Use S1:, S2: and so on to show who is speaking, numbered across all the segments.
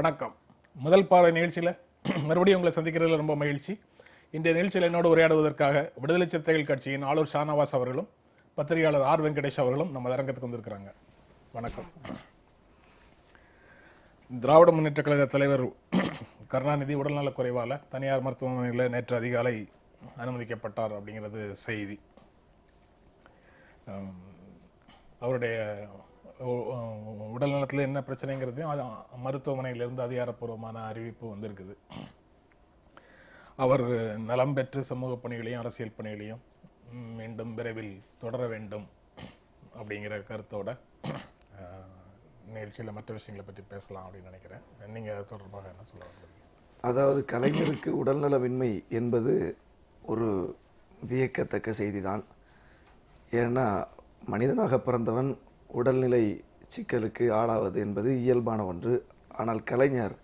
S1: வணக்கம். முதல் பார்வை நிகழ்ச்சியில் மறுபடியும் உங்களை சந்திக்கிறதுல ரொம்ப மகிழ்ச்சி. இன்றைய நிகழ்ச்சியில் என்னோடு உரையாடுவதற்காக விடுதலை சிறுத்தைகள் கட்சியின் ஆளுர் ஷானவாஸ் அவர்களும் பத்திரிகையாளர் ஆர் வெங்கடேஷ் அவர்களும் நம்ம அரங்கத்துக்கு வந்திருக்கிறாங்க. வணக்கம். திராவிட முன்னேற்ற கழக தலைவர் கருணாநிதி உடல்நலக் குறைவால் தனியார் மருத்துவமனையில் நேற்று அதிகாலை அனுமதிக்கப்பட்டார் அப்படிங்கிறது செய்தி. அவருடைய உடல்நலத்தில் என்ன பிரச்சனைங்கிறதையும் மருத்துவமனையிலிருந்து அதிகாரப்பூர்வமான அறிவிப்பு வந்திருக்குது. அவர் நலம் பெற்று சமூக பணிகளையும் அரசியல் பணிகளையும் மீண்டும் விரைவில் தொடர வேண்டும் அப்படிங்கிற கருத்தோட நிகழ்ச்சியில் மற்ற விஷயங்களை பற்றி பேசலாம் அப்படின்னு நினைக்கிறேன். நீங்கள் அது தொடர்பாக என்ன சொல்ல வந்தீங்க?
S2: அதாவது கலைஞருக்கு உடல்நலமின்மை என்பது ஒரு வியக்கத்தக்க செய்திதான். ஏன்னா மனிதனாக பிறந்தவன் உடல்நிலை சிக்கலுக்கு ஆளாவது என்பது இயல்பான ஒன்று. ஆனால் கலைஞர்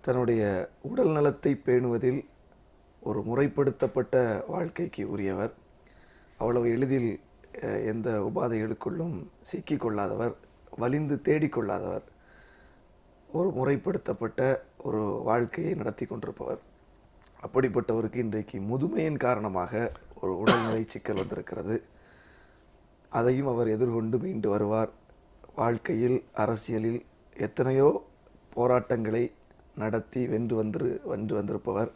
S2: தன்னுடைய உடல் நலத்தை பேணுவதில் ஒரு முறைப்படுத்தப்பட்ட வாழ்க்கைக்கு உரியவர். அவ்வளவு எளிதில் எந்த உபாதைகளுக்குள்ளும் சிக்கிக்கொள்ளாதவர், வலிந்து தேடிக்கொள்ளாதவர், ஒரு முறைப்படுத்தப்பட்ட ஒரு வாழ்க்கையை நடத்தி கொண்டிருப்பவர். அப்படிப்பட்டவருக்கு இன்றைக்கு முதுமையின் காரணமாக ஒரு உடல்நிலை சிக்கல் வந்திருக்கிறது. அதையும் அவர் எதிர்கொண்டு மீண்டு வருவார். வாழ்க்கையில் அரசியலில் எத்தனையோ போராட்டங்களை நடத்தி வென்று வந்திருப்பவர்,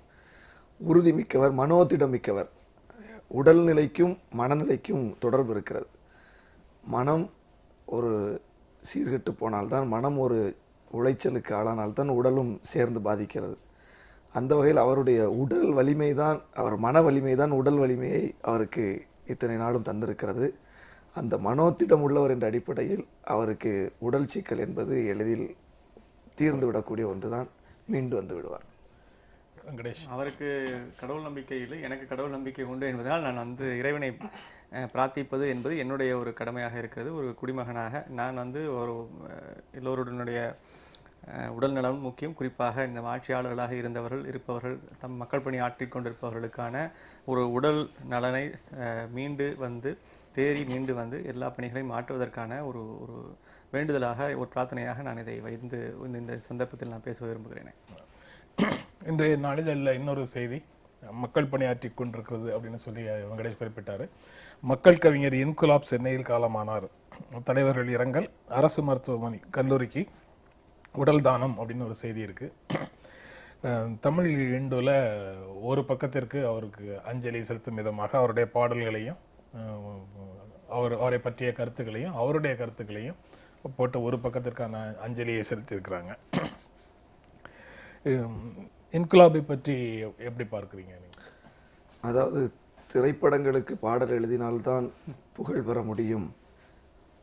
S2: உறுதிமிக்கவர், மனோதிடமிக்கவர். உடல்நிலைக்கும் மனநிலைக்கும் தொடர்பு இருக்கிறது. மனம் ஒரு சீர்கெட்டு போனால்தான், மனம் ஒரு உளைச்சலுக்கு ஆளானால்தான் உடலும் சேர்ந்து பாதிக்கிறது. அந்த வகையில் அவருடைய உடல் வலிமை தான், அவர் மன வலிமை தான் உடல் வலிமையை அவருக்கு இத்தனை நாளும் தந்திருக்கிறது. அந்த மனோத்திடம் உள்ளவர் என்ற அடிப்படையில் அவருக்கு உடல் சிக்கல் என்பது எளிதில் தீர்ந்து விடக்கூடிய ஒன்றுதான். மீண்டு வந்து விடுவார்.
S1: வெங்கடேஷ்,
S3: அவருக்கு கடவுள் நம்பிக்கை இல்லை, எனக்கு கடவுள் நம்பிக்கை உண்டு என்பதால் நான் இறைவனை பிரார்த்திப்பது என்பது என்னுடைய ஒரு கடமையாக இருக்கிறது. ஒரு குடிமகனாக நான் ஒரு எல்லோருடைய உடல் நலம் முக்கியம். குறிப்பாக இந்த ஆட்சியாளர்களாக இருப்பவர்கள் தம் மக்கள் பணி ஆற்றிக் கொண்டிருப்பவர்களுக்கான ஒரு உடல் நலனை மீண்டு வந்து எல்லா பணிகளையும் மாற்றுவதற்கான ஒரு ஒரு வேண்டுதலாக, ஒரு பிரார்த்தனையாக நான் இதை வைத்து இந்த சந்தர்ப்பத்தில் நான் பேச விரும்புகிறேன்.
S1: இன்றைய நாளிதழில் இன்னொரு செய்தி, மக்கள் பணியாற்றி கொண்டிருக்கிறது அப்படின்னு சொல்லி வெங்கடேஷ் குறிப்பிட்டார். மக்கள் கவிஞர் இன்குலாப் சென்னையில் காலமானார். தலைவர்கள் இரங்கல், அரசு மருத்துவமனை கல்லூரிக்கு உடல் தானம் அப்படின்னு ஒரு செய்தி இருக்கு. தமிழ் இந்துல ஒரு பக்கத்திற்கு அவருக்கு அஞ்சலி செலுத்தும் விதமாக அவருடைய பாடல்களையும் அவரை பற்றிய கருத்துக்களையும் அவருடைய கருத்துக்களையும் போட்டு ஒரு பக்கத்திற்கான அஞ்சலியை செலுத்தியிருக்கிறாங்க. இன்குலாபை பற்றி எப்படி பார்க்குறீங்க?
S2: அதாவது திரைப்படங்களுக்கு பாடல் எழுதினால்தான் புகழ் பெற முடியும்,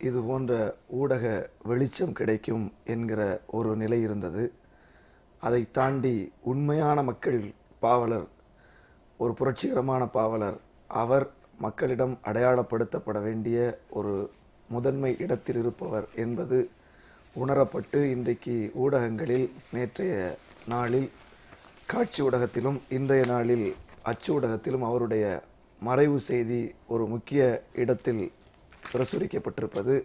S2: இது போன்ற ஊடக வெளிச்சம் கிடைக்கும் என்கிற ஒரு நிலை இருந்தது. அதை தாண்டி உண்மையான மக்கள் பாவலர், ஒரு புரட்சிகரமான பாவலர், அவர் மக்களிடம் அடையாளப்படுத்தப்பட வேண்டிய ஒரு முதன்மை இடத்தில் இருப்பவர் என்பது உணரப்பட்டு இன்றைக்கு ஊடகங்களில், நேற்றைய நாளில் காட்சி ஊடகத்திலும் இன்றைய நாளில் அச்சு ஊடகத்திலும் அவருடைய மறைவு செய்தி ஒரு முக்கிய இடத்தில் பிரசுரிக்கப்பட்டிருப்பது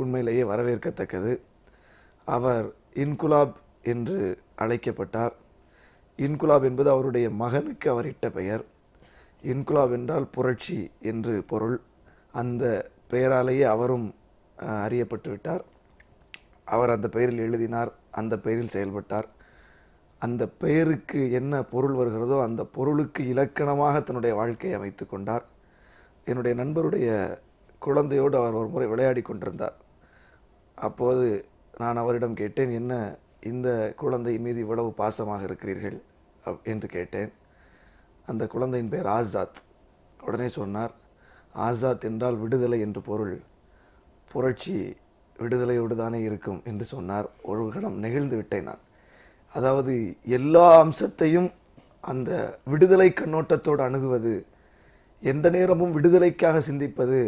S2: உண்மையிலேயே வரவேற்கத்தக்கது. அவர் இன்குலாப் என்று அழைக்கப்பட்டார். இன்குலாப் என்பது அவருடைய மகனுக்கு அவர் இட்ட பெயர். இன்குலாப் என்றால் புரட்சி என்று பொருள். அந்த பெயராலேயே அவரும் அறியப்பட்டு விட்டார். அவர் அந்த பெயரில் எழுதினார், அந்த பெயரில் செயல்பட்டார். அந்த பெயருக்கு என்ன பொருள் வருகிறதோ அந்த பொருளுக்கு இலக்கணமாக தன்னுடைய வாழ்க்கையை அமைத்து கொண்டார். என்னுடைய நண்பருடைய குழந்தையோடு அவர் ஒரு முறை விளையாடி கொண்டிருந்தார். அப்போது நான் அவரிடம் கேட்டேன், என்ன இந்த குழந்தையின் மீது இவ்வளவு பாசமாக இருக்கிறீர்கள் என்று கேட்டேன். அந்த குழந்தையின் பெயர் ஆசாத். உடனே சொன்னார், ஆசாத் என்றால் விடுதலை என்று பொருள், புரட்சி விடுதலையோடு தானே இருக்கும் என்று சொன்னார். ஒரு கணம் நெகிழ்ந்து விட்டேன் நான். அதாவது எல்லா அம்சத்தையும் அந்த விடுதலை கண்ணோட்டத்தோடு அணுகுவது, எந்த நேரமும் விடுதலைக்காக சிந்திப்பது,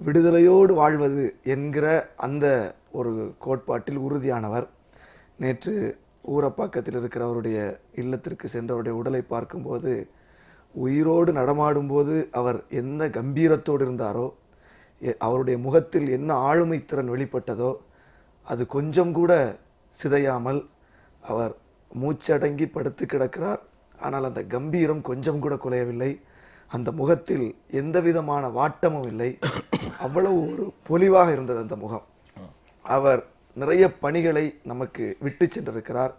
S2: விடுதலையோடு வாழ்வது என்கிற அந்த ஒரு கோட்பாட்டில் உறுதியானவர். நேற்று ஊரப்பாக்கத்தில் இருக்கிற அவருடைய இல்லத்திற்கு சென்று அவருடைய உடலை பார்க்கும்போது, உயிரோடு நடமாடும்போது அவர் எந்த கம்பீரத்தோடு இருந்தாரோ, அவருடைய முகத்தில் என்ன ஆளுமை திறன் வெளிப்பட்டதோ, அது கொஞ்சம் கூட சிதையாமல் அவர் மூச்சடங்கி படுத்து கிடக்கிறார். ஆனால் அந்த கம்பீரம் கொஞ்சம் கூட குலையவில்லை. அந்த முகத்தில் எந்த விதமான வாட்டமும் இல்லை. அவ்வளவு ஒரு பொலிவாக இருந்தது அந்த முகம். அவர் நிறைய பணிகளை நமக்கு விட்டு சென்றிருக்கிறார்.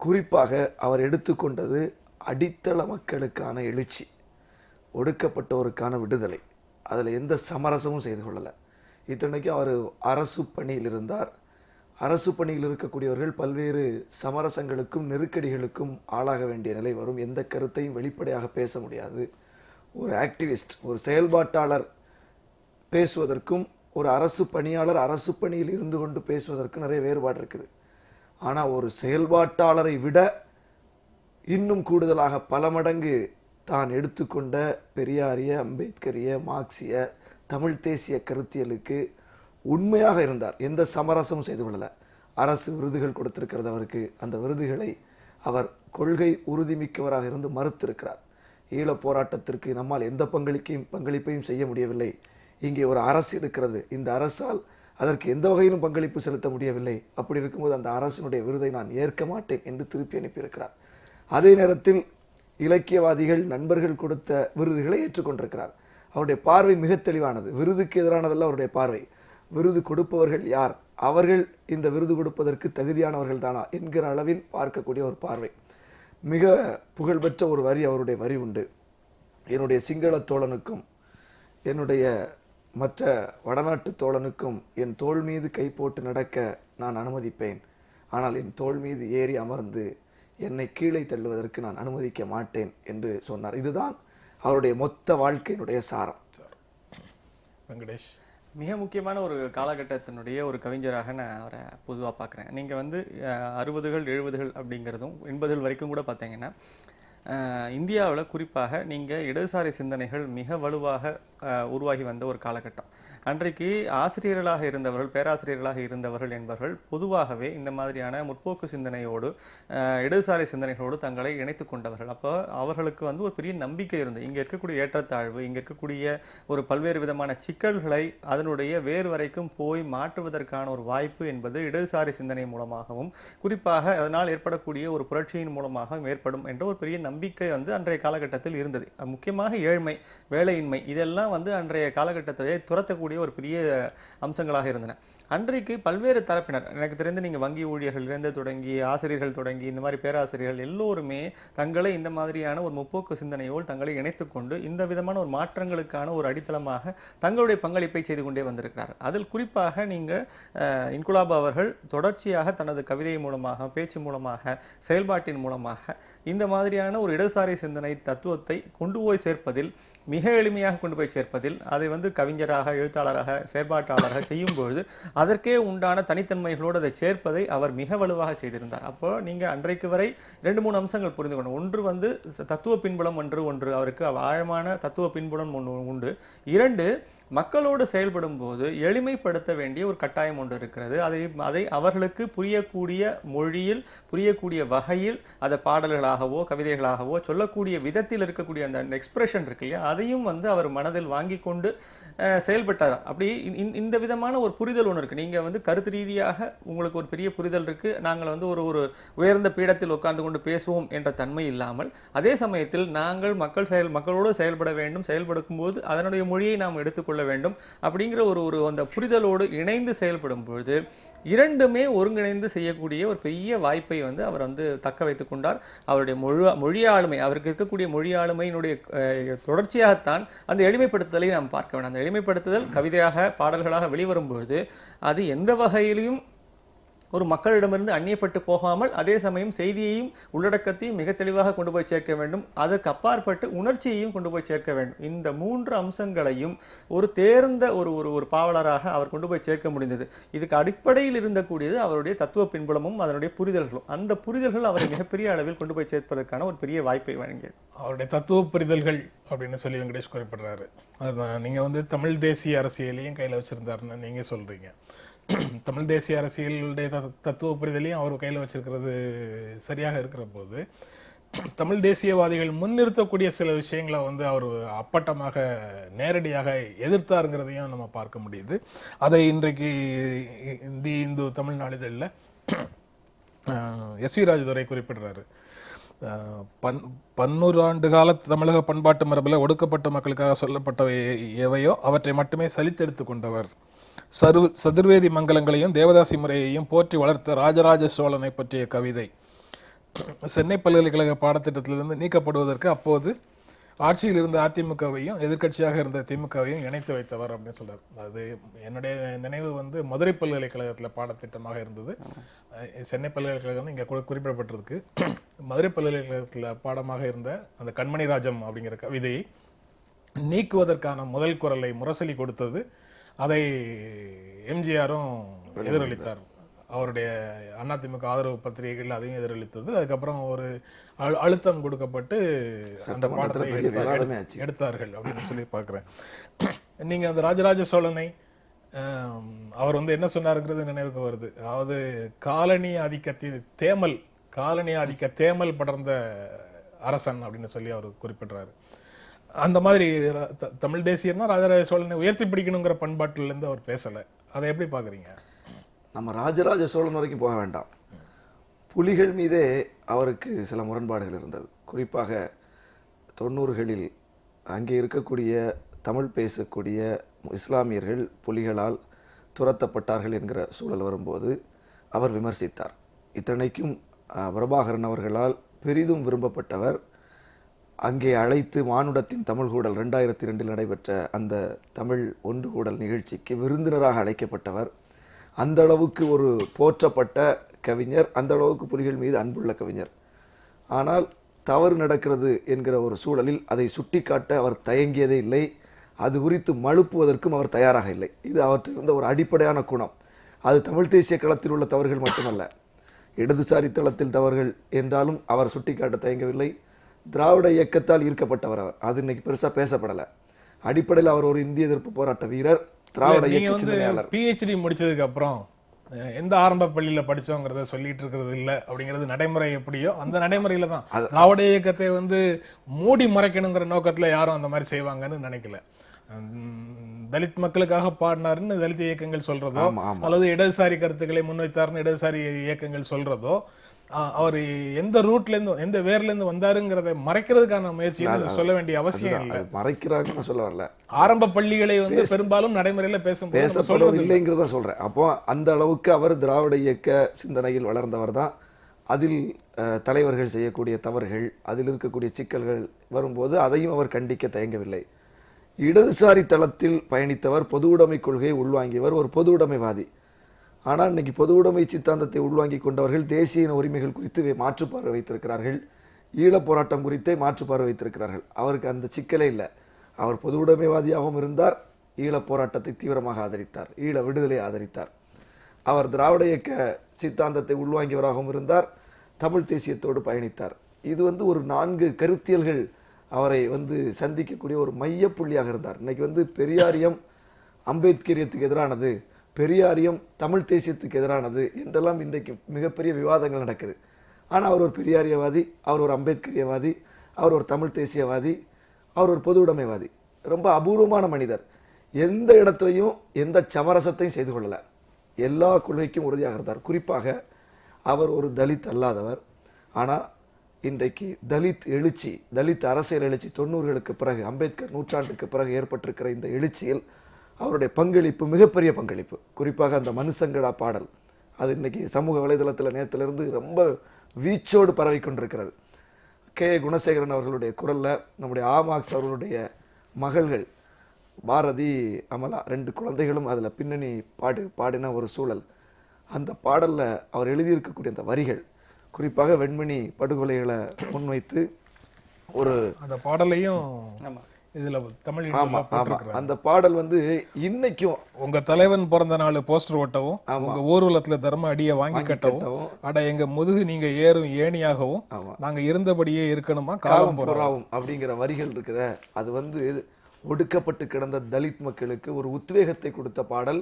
S2: குறிப்பாக அவர் எடுத்துக்கொண்டது அடித்தள மக்களுக்கான எழுச்சி, ஒடுக்கப்பட்டோருக்கான விடுதலை. அதில் எந்த சமரசமும் செய்து கொள்ளலை. இத்தனைக்கும் அவர் அரசு பணியில் இருந்தார். அரசு பணியில் இருக்கக்கூடியவர்கள் பல்வேறு சமரசங்களுக்கும் நெருக்கடிகளுக்கும் ஆளாக வேண்டிய நிலை வரும். எந்த கருத்தையும் வெளிப்படையாக பேச முடியாது. ஒரு ஆக்டிவிஸ்ட், ஒரு செயல்பாட்டாளர் பேசுவதற்கும் ஒரு அரசு பணியாளர் அரசு பணியில் இருந்து கொண்டு பேசுவதற்கும் நிறைய வேறுபாடு இருக்குது. ஆனால் ஒரு செயல்பாட்டாளரை விட இன்னும் கூடுதலாக பல மடங்கு தான் எடுத்துக்கொண்ட பெரியாரிய, அம்பேத்கரிய, மார்க்சிய, தமிழ் தேசிய கருத்தியலுக்கு உண்மையாக இருந்தார். எந்த சமரசமும் செய்து கொள்ளல. அரசு விருதுகள் கொடுத்திருக்கிறது அவருக்கு. அந்த விருதுகளை அவர் கொள்கை உறுதிமிக்கவராக இருந்து மறுத்திருக்கிறார். ஈழப் போராட்டத்திற்கு நம்மால் எந்த பங்களிப்பையும் செய்ய முடியவில்லை. இங்கே ஒரு அரசு இருக்கிறது. இந்த அரசால் அதற்கு எந்த வகையிலும் பங்களிப்பு செலுத்த முடியவில்லை. அப்படி இருக்கும்போது அந்த அரசினுடைய விருதை நான் ஏற்க மாட்டேன் என்று திருப்பி அனுப்பியிருக்கிறார். அதே நேரத்தில் இலக்கியவாதிகள், நண்பர்கள் கொடுத்த விருதுகளை ஏற்றுக்கொண்டிருக்கிறார். அவருடைய பார்வை மிக தெளிவானது. விருதுக்கு எதிரானதல்ல அவருடைய பார்வை. விருது கொடுப்பவர்கள் யார், அவர்கள் இந்த விருது கொடுப்பதற்கு தகுதியானவர்கள் தானா என்கிற அளவில் பார்க்கக்கூடிய ஒரு பார்வை. மிக புகழ்பெற்ற ஒரு வரி அவருடைய வரி உண்டு. என்னுடைய சிங்கள தோழனுக்கும் என்னுடைய மற்ற வடநாட்டு தோழனுக்கும் என் தோள் மீது கை போட்டு நடக்க நான் அனுமதிப்பேன். ஆனால் என் தோள் மீது ஏறி அமர்ந்து என்னை கீழே தள்ளுவதற்கு நான் அனுமதிக்க மாட்டேன் என்று சொன்னார். இதுதான் அவருடைய மொத்த வாழ்க்கையினுடைய சாரம்.
S1: வெங்கடேஷ்,
S3: மிக முக்கியமான ஒரு காலகட்டத்தினுடைய ஒரு கவிஞராக நான் அவரை பொதுவாக பார்க்குறேன். நீங்கள் வந்து 60கள் 70கள் அப்படிங்கிறதும் 80கள் வரைக்கும் கூட பார்த்தீங்கன்னா இந்தியாவில் குறிப்பாக நீங்கள் இடதுசாரி சிந்தனைகள் மிக வலுவாக உருவாகி வந்த ஒரு காலகட்டம். அன்றைக்கு ஆசிரியர்களாக இருந்தவர்கள், பேராசிரியர்களாக இருந்தவர்கள் என்பவர்கள் பொதுவாகவே இந்த மாதிரியான முற்போக்கு சிந்தனையோடு இடதுசாரி சிந்தனைகளோடு தங்களை இணைத்து கொண்டவர்கள். அப்போ அவர்களுக்கு வந்து ஒரு பெரிய நம்பிக்கை இருந்தது. இங்கே இருக்கக்கூடிய ஏற்றத்தாழ்வு, இங்கே இருக்கக்கூடிய ஒரு பல்வேறு விதமான சிக்கல்களை அதனுடைய வேறு வரைக்கும் போய் மாற்றுவதற்கான ஒரு வாய்ப்பு என்பது இடதுசாரி சிந்தனை மூலமாகவும் குறிப்பாக அதனால் ஏற்படக்கூடிய ஒரு புரட்சியின் மூலமாகவும் ஏற்படும் என்ற ஒரு பெரிய நம்பிக்கை வந்து அன்றைய காலகட்டத்தில் இருந்தது. முக்கியமாக ஏழ்மை, வேலையின்மை இதெல்லாம் வந்து அன்றைய காலகட்டத்தை துரத்தக்கூடிய ஒரு பெரிய அம்சங்களாக இருந்தன. அன்றைக்கு பல்வேறு தரப்பினர், எனக்கு தெரிந்து நீங்கள் வங்கி ஊழியர்களிலிருந்து தொடங்கி ஆசிரியர்கள் தொடங்கி இந்த மாதிரி பேராசிரியர்கள் எல்லோருமே தங்களை இந்த மாதிரியான ஒரு முற்போக்கு சிந்தனையோடு தங்களை இணைத்துக்கொண்டு இந்த விதமான ஒரு மாற்றங்களுக்கான ஒரு அடித்தளமாக தங்களுடைய பங்களிப்பை செய்து கொண்டே வந்திருக்கிறார்கள். அதில் குறிப்பாக நீங்கள் இன்குலாப் அவர்கள் தொடர்ச்சியாக தனது கவிதை மூலமாக, பேச்சு மூலமாக, செயல்பாட்டின் மூலமாக இந்த மாதிரியான ஒரு இடதுசாரி சிந்தனை தத்துவத்தை கொண்டு போய் சேர்ப்பதில், மிக எளிமையாக கொண்டு போய் சேர்ப்பதில், அதை வந்து கவிஞராக, எழுத்தாளராக, செயற்பாட்டாளராக செய்யும்பொழுது அதற்கே உண்டான தனித்தன்மைகளோடு அதை சேர்ப்பதை அவர் மிக வலுவாக செய்திருந்தார். அப்போ நீங்கள் அன்றைக்கு வரை 2-3 அம்சங்கள் புரிந்து கொண்டு, ஒன்று வந்து தத்துவ பின்புலம் ஒன்று அவருக்கு ஆழமான தத்துவ பின்புலம் உண்டு. 2, மக்களோடு செயல்படும் போது எளிமைப்படுத்த வேண்டிய ஒரு கட்டாயம் ஒன்று இருக்கிறது. அதை அவர்களுக்கு புரியக்கூடிய மொழியில், புரியக்கூடிய வகையில், அதை பாடல்களாகவோ கவிதைகளாகவோ சொல்லக்கூடிய விதத்தில் இருக்கக்கூடிய அந்த எக்ஸ்பிரஷன் இருக்கு இல்லையா, அதையும் வந்து அவர் மனதில் வாங்கி கொண்டு செயல்பட்டார். அப்படி இந்த விதமான ஒரு புரிதல் ஒன்று இருக்கு. நீங்க வந்து கருத்து ரீதியாக உங்களுக்கு ஒரு பெரிய புரிதல் இருக்கு. நாங்கள் வந்து ஒரு உயர்ந்த பீடத்தில் உட்கார்ந்து கொண்டு பேசுவோம் என்ற தன்மை இல்லாமல், அதே சமயத்தில் நாங்கள் மக்களோடு செயல்பட வேண்டும், செயல்படும் போது அதனுடைய மொழியை நாம் எடுத்துக்கொள்ள வேண்டும் அப்படிங்கிற ஒரு அந்த புரிதலோடு இணைந்து செயல்படும் பொழுது இரண்டுமே ஒருங்கிணைந்து செய்யக்கூடிய ஒரு பெரிய வாய்ப்பை வந்து அவர் வந்து தக்க வைத்துக் கொண்டார். அவருடைய மொழி ஆளுமை, அவருக்கு இருக்கக்கூடிய மொழி ஆளுமையினுடைய தொடர்ச்சியாகத்தான் அந்த எளிமைப்படுத்துதலை நாம் பார்க்க வேண்டும். அந்த எளிமைப்படுத்துதல் கவிதையாக, பாடல்களாக வெளிவரும்பொழுது அது எந்த வகையிலும் ஒரு மக்களிடமிருந்து அந்நியப்பட்டு போகாமல், அதே சமயம் செய்தியையும் உள்ளடக்கத்தையும் மிக தெளிவாக கொண்டு போய் சேர்க்க வேண்டும். அதற்கு அப்பாற்பட்டு உணர்ச்சியையும் கொண்டு போய் சேர்க்க வேண்டும். இந்த 3 அம்சங்களையும் ஒரு தேர்ந்த ஒரு பாவலராக அவர் கொண்டு போய் சேர்க்க முடிந்தது. இதுக்கு அடிப்படையில் இருந்தக்கூடியது அவருடைய தத்துவ பின்புலமும் அதனுடைய புரிதல்களும். அந்த புரிதல்கள் அவரை மிகப்பெரிய அளவில் கொண்டு போய் சேர்ப்பதற்கான ஒரு பெரிய வாய்ப்பை வழங்கியது. அவருடைய
S1: தத்துவ புரிதல்கள் அப்படின்னு சொல்லி வெங்கடேஷ் குறிப்பிடுறாரு. அதுதான் நீங்கள் வந்து தமிழ் தேசிய அரசியலையும் கையில் வச்சிருந்தாருன்னு நீங்கள் சொல்றீங்க. தமிழ் தேசிய அரசியலுடைய தத்துவ புரிதலையும் அவர் கையில் வச்சிருக்கிறது சரியாக இருக்கிற போது, தமிழ் தேசியவாதிகள் முன்னிறுத்தக்கூடிய சில விஷயங்களை வந்து அவர் அப்பட்டமாக நேரடியாக எதிர்த்தாருங்கிறதையும் நம்ம பார்க்க முடியுது. அதை இன்றைக்கு இந்து தமிழ் நாளிதழில் எஸ்.வி. ராஜதுரை குறிப்பிடுறாரு. 100 ஆண்டு கால தமிழக பண்பாட்டு மரபில் ஒடுக்கப்பட்ட மக்களுக்காக சொல்லப்பட்டவை எவையோ அவற்றை மட்டுமே சலித்தெடுத்து கொண்டவர். சதுர்வேதி மங்கலங்களையும் தேவதாசி முறையையும் போற்றி வளர்த்த ராஜராஜ சோழனை பற்றிய கவிதை சென்னை பல்கலைக்கழக பாடத்திட்டத்திலிருந்து நீக்கப்படுவதற்கு அப்போது ஆட்சியில் இருந்த அதிமுகவையும் எதிர்க்கட்சியாக இருந்த திமுகவையும் இணைத்து வைத்தவர் அப்படின்னு சொல்றாரு. அது என்னுடைய நினைவு வந்து மதுரை பல்கலைக்கழகத்தில் பாடத்திட்டமாக இருந்தது. சென்னை பல்கலைக்கழகம் இங்கே குறிப்பிடப்பட்டிருக்கு. மதுரை பல்கலைக்கழகத்தில் பாடமாக இருந்த அந்த கண்மணி ராஜம் அப்படிங்கிற கவிதையை நீக்குவதற்கான முதல் குரலை முரசொலி கொடுத்தது. அதை எம்ஜிஆரும் எதிரொலித்தார். அவருடைய அதிமுக ஆதரவு பத்திரிகைகள் அதையும் எதிரொலித்தது. அதுக்கப்புறம் ஒரு அழுத்தம் கொடுக்கப்பட்டு அந்த பாடத்தை எடுத்தார்கள் அப்படின்னு சொல்லி பார்க்குறேன். நீங்க அந்த ராஜராஜ சோழனை அவர் வந்து என்ன சொன்னாருங்கிறது நினைவுக்கு வருது. அதாவது காலனி ஆதிக்க தேமல் படர்ந்த அரசன் அப்படின்னு சொல்லி அவர் குறிப்பிடுறாரு. அந்த மாதிரி தமிழ் தேசியர்னா ராஜராஜ சோழனை உயர்த்தி பிடிக்கணுங்கிற பண்பாட்டில இருந்து அவர் பேசல. அதை எப்படி பாக்குறீங்க?
S2: நம்ம ராஜராஜ சோழன் வரைக்கும் போக வேண்டாம். புலிகள் மீதே அவருக்கு சில முரண்பாடுகள் இருந்தது. குறிப்பாக 90களில் அங்கே இருக்கக்கூடிய தமிழ் பேசக்கூடிய இஸ்லாமியர்கள் புலிகளால் துரத்தப்பட்டார்கள் என்கிற சூழல் வரும்போது அவர் விமர்சித்தார். இத்தனைக்கும் பிரபாகரன் அவர்களால் பெரிதும் விரும்பப்பட்டவர். அங்கே அழைத்து மானுடத்தின் தமிழ் கூடல் 2002 நடைபெற்ற அந்த தமிழ் ஒன்று கூடல் நிகழ்ச்சிக்கு விருந்தினராக அழைக்கப்பட்டவர். அந்த அளவுக்கு ஒரு போற்றப்பட்ட கவிஞர், அந்த அளவுக்கு புலிகள் மீது அன்புள்ள கவிஞர். ஆனால் தவறு நடக்கிறது என்கிற ஒரு சூழலில் அதை சுட்டிக்காட்ட அவர் தயங்கியதே இல்லை. அது குறித்து மழுப்புவதற்கும் அவர் தயாராக இல்லை. இது அவற்றிலிருந்த ஒரு அடிப்படையான குணம். அது தமிழ் தேசிய களத்தில் உள்ள தவறுகள் மட்டுமல்ல, இடதுசாரி தளத்தில் தவறுகள் என்றாலும் அவர் சுட்டிக்காட்ட தயங்கவில்லை. திராவிட இயக்கத்தால் ஈர்க்கப்பட்டவர் அவர். அது இன்னைக்கு பெருசா பேசப்படலை. அடிப்படையில் அவர் ஒரு இந்திய எதிர்ப்பு போராட்ட வீரர், திராவிட இயக்க சிந்தனையாளர்.
S1: PhD முடிச்சதுக்கு அப்புறம் எந்த ஆரம்ப பள்ளியில படிச்சோங்கிறத சொல்லிட்டு இருக்கிறது இல்ல அப்படிங்கிறது நடைமுறை எப்படியோ அந்த நடைமுறையில தான் திராவிட இயக்கத்தை வந்து மூடி மறைக்கணுங்கிற நோக்கத்துல யாரும் அந்த மாதிரி செய்வாங்கன்னு நினைக்கல. தலித் மக்களுக்காக பாடினாருன்னு தலித் இயக்கங்கள் சொல்றதோ அல்லது இடதுசாரி கருத்துக்களை முன்வைத்தாருன்னு இடதுசாரி இயக்கங்கள் சொல்றதோ அவர் எந்த ரூட்ல இருந்து எந்த வேர்ல இருந்து வந்தாருங்கிறத மறைக்கிறதுக்கான முயற்சி சொல்ல வேண்டிய அவசியம் இல்லை.
S2: மறைக்கிறாங்கன்னு சொல்ல வரல.
S1: ஆரம்ப பள்ளிகளை வந்து பெரும்பாலும் நடைமுறையில
S2: பேசப்படவில்லைங்கிறத சொல்றேன். அப்போ அந்த அளவுக்கு அவர் திராவிட இயக்க சிந்தனையில் வளர்ந்தவர் தான். அதில் தலைவர்கள் செய்யக்கூடிய தவறுகள், அதில் இருக்கக்கூடிய சிக்கல்கள் வரும்போது அதையும் அவர் கண்டிக்க தயங்கவில்லை. இடதுசாரி தளத்தில் பயணித்தவர், பொது உடைமை கொள்கையை உள்வாங்கியவர், ஒரு பொது உடைமைவாதி. ஆனால் இன்னைக்கு பொது உடைமை சித்தாந்தத்தை உள்வாங்கி கொண்டவர்கள் தேசிய உரிமைகள் குறித்து மாற்றுப்பார்வை வைத்திருக்கிறார்கள். ஈழப் போராட்டம் குறித்தே மாற்றுப்பார்வை வைத்திருக்கிறார்கள். அவருக்கு அந்த சிக்கலே இல்லை. அவர் பொது உடைமைவாதியாகவும் இருந்தார், ஈழப் போராட்டத்தை தீவிரமாக ஆதரித்தார், ஈழ விடுதலை ஆதரித்தார். அவர் திராவிட இயக்க சித்தாந்தத்தை உள்வாங்கியவராகவும் இருந்தார், தமிழ் தேசியத்தோடு பயணித்தார். இது வந்து ஒரு 4 கருத்தியல்கள் அவரை வந்து சந்திக்கக்கூடிய ஒரு மையப்புள்ளியாக இருந்தார். இன்னைக்கு பெரியாரியம் அம்பேத்கரியத்துக்கு எதிரானது, பெரியாரியம் தமிழ் தேசியத்துக்கு எதிரானது என்றெல்லாம் இன்றைக்கு மிகப்பெரிய விவாதங்கள் நடக்குது. ஆனால் அவர் ஒரு பெரியாரியவாதி, அவர் ஒரு அம்பேத்கரியவாதி, அவர் ஒரு தமிழ் தேசியவாதி, அவர் ஒரு பொது உடைமைவாதி. ரொம்ப அபூர்வமான மனிதர். எந்த இடத்துலையும் எந்த சமரசத்தையும் செய்து கொள்ளலை. எல்லா கொள்கைக்கும் உறுதியாக இருந்தார். குறிப்பாக அவர் ஒரு தலித் அல்லாதவர். ஆனால் இன்றைக்கு தலித் எழுச்சி, தலித் அரசியல் எழுச்சி 90களுக்கு பிறகு, அம்பேத்கர் நூற்றாண்டுக்கு பிறகு ஏற்பட்டிருக்கிற இந்த எழுச்சியில் அவருடைய பங்களிப்பு மிகப்பெரிய பங்களிப்பு. குறிப்பாக அந்த மனுசங்கடா பாடல், அது இன்னைக்கு சமூக வலைதளத்தில் நேரத்திலிருந்து ரொம்ப வீச்சோடு பரவி கொண்டிருக்கிறது. கே. குணசேகரன் அவர்களுடைய குரல்ல நம்முடைய ஆமாக்ஸ் அவர்களுடைய மகள்கள் பாரதி, அமலா 2 குழந்தைகளும் அதில் பின்னணி பாடின ஒரு சூழல். அந்த பாடல்ல அவர் எழுதியிருக்கக்கூடிய அந்த வரிகள், குறிப்பாக வெண்மணி படுகொலைகளை முன்வைத்து ஒரு
S1: அந்த பாடலையும் இதுல தமிழ்
S2: அந்த பாடல் இன்னைக்கும்
S1: உங்க தலைவன் பிறந்த நாள் போஸ்டர் ஒட்டவும், உங்க ஊர்வலத்துல தர்ம அடியை வாங்கி கட்டவும், அட எங்க முதுகு நீங்க ஏறும் ஏணியாகவும் நாங்க இருந்தபடியே இருக்கணுமா காலம் போறாவும்
S2: அப்படிங்கிற வரிகள் இருக்குத. அது ஒடுக்கப்பட்டு கிடந்த தலித் மக்களுக்கு ஒரு உத்வேகத்தை கொடுத்த பாடல்.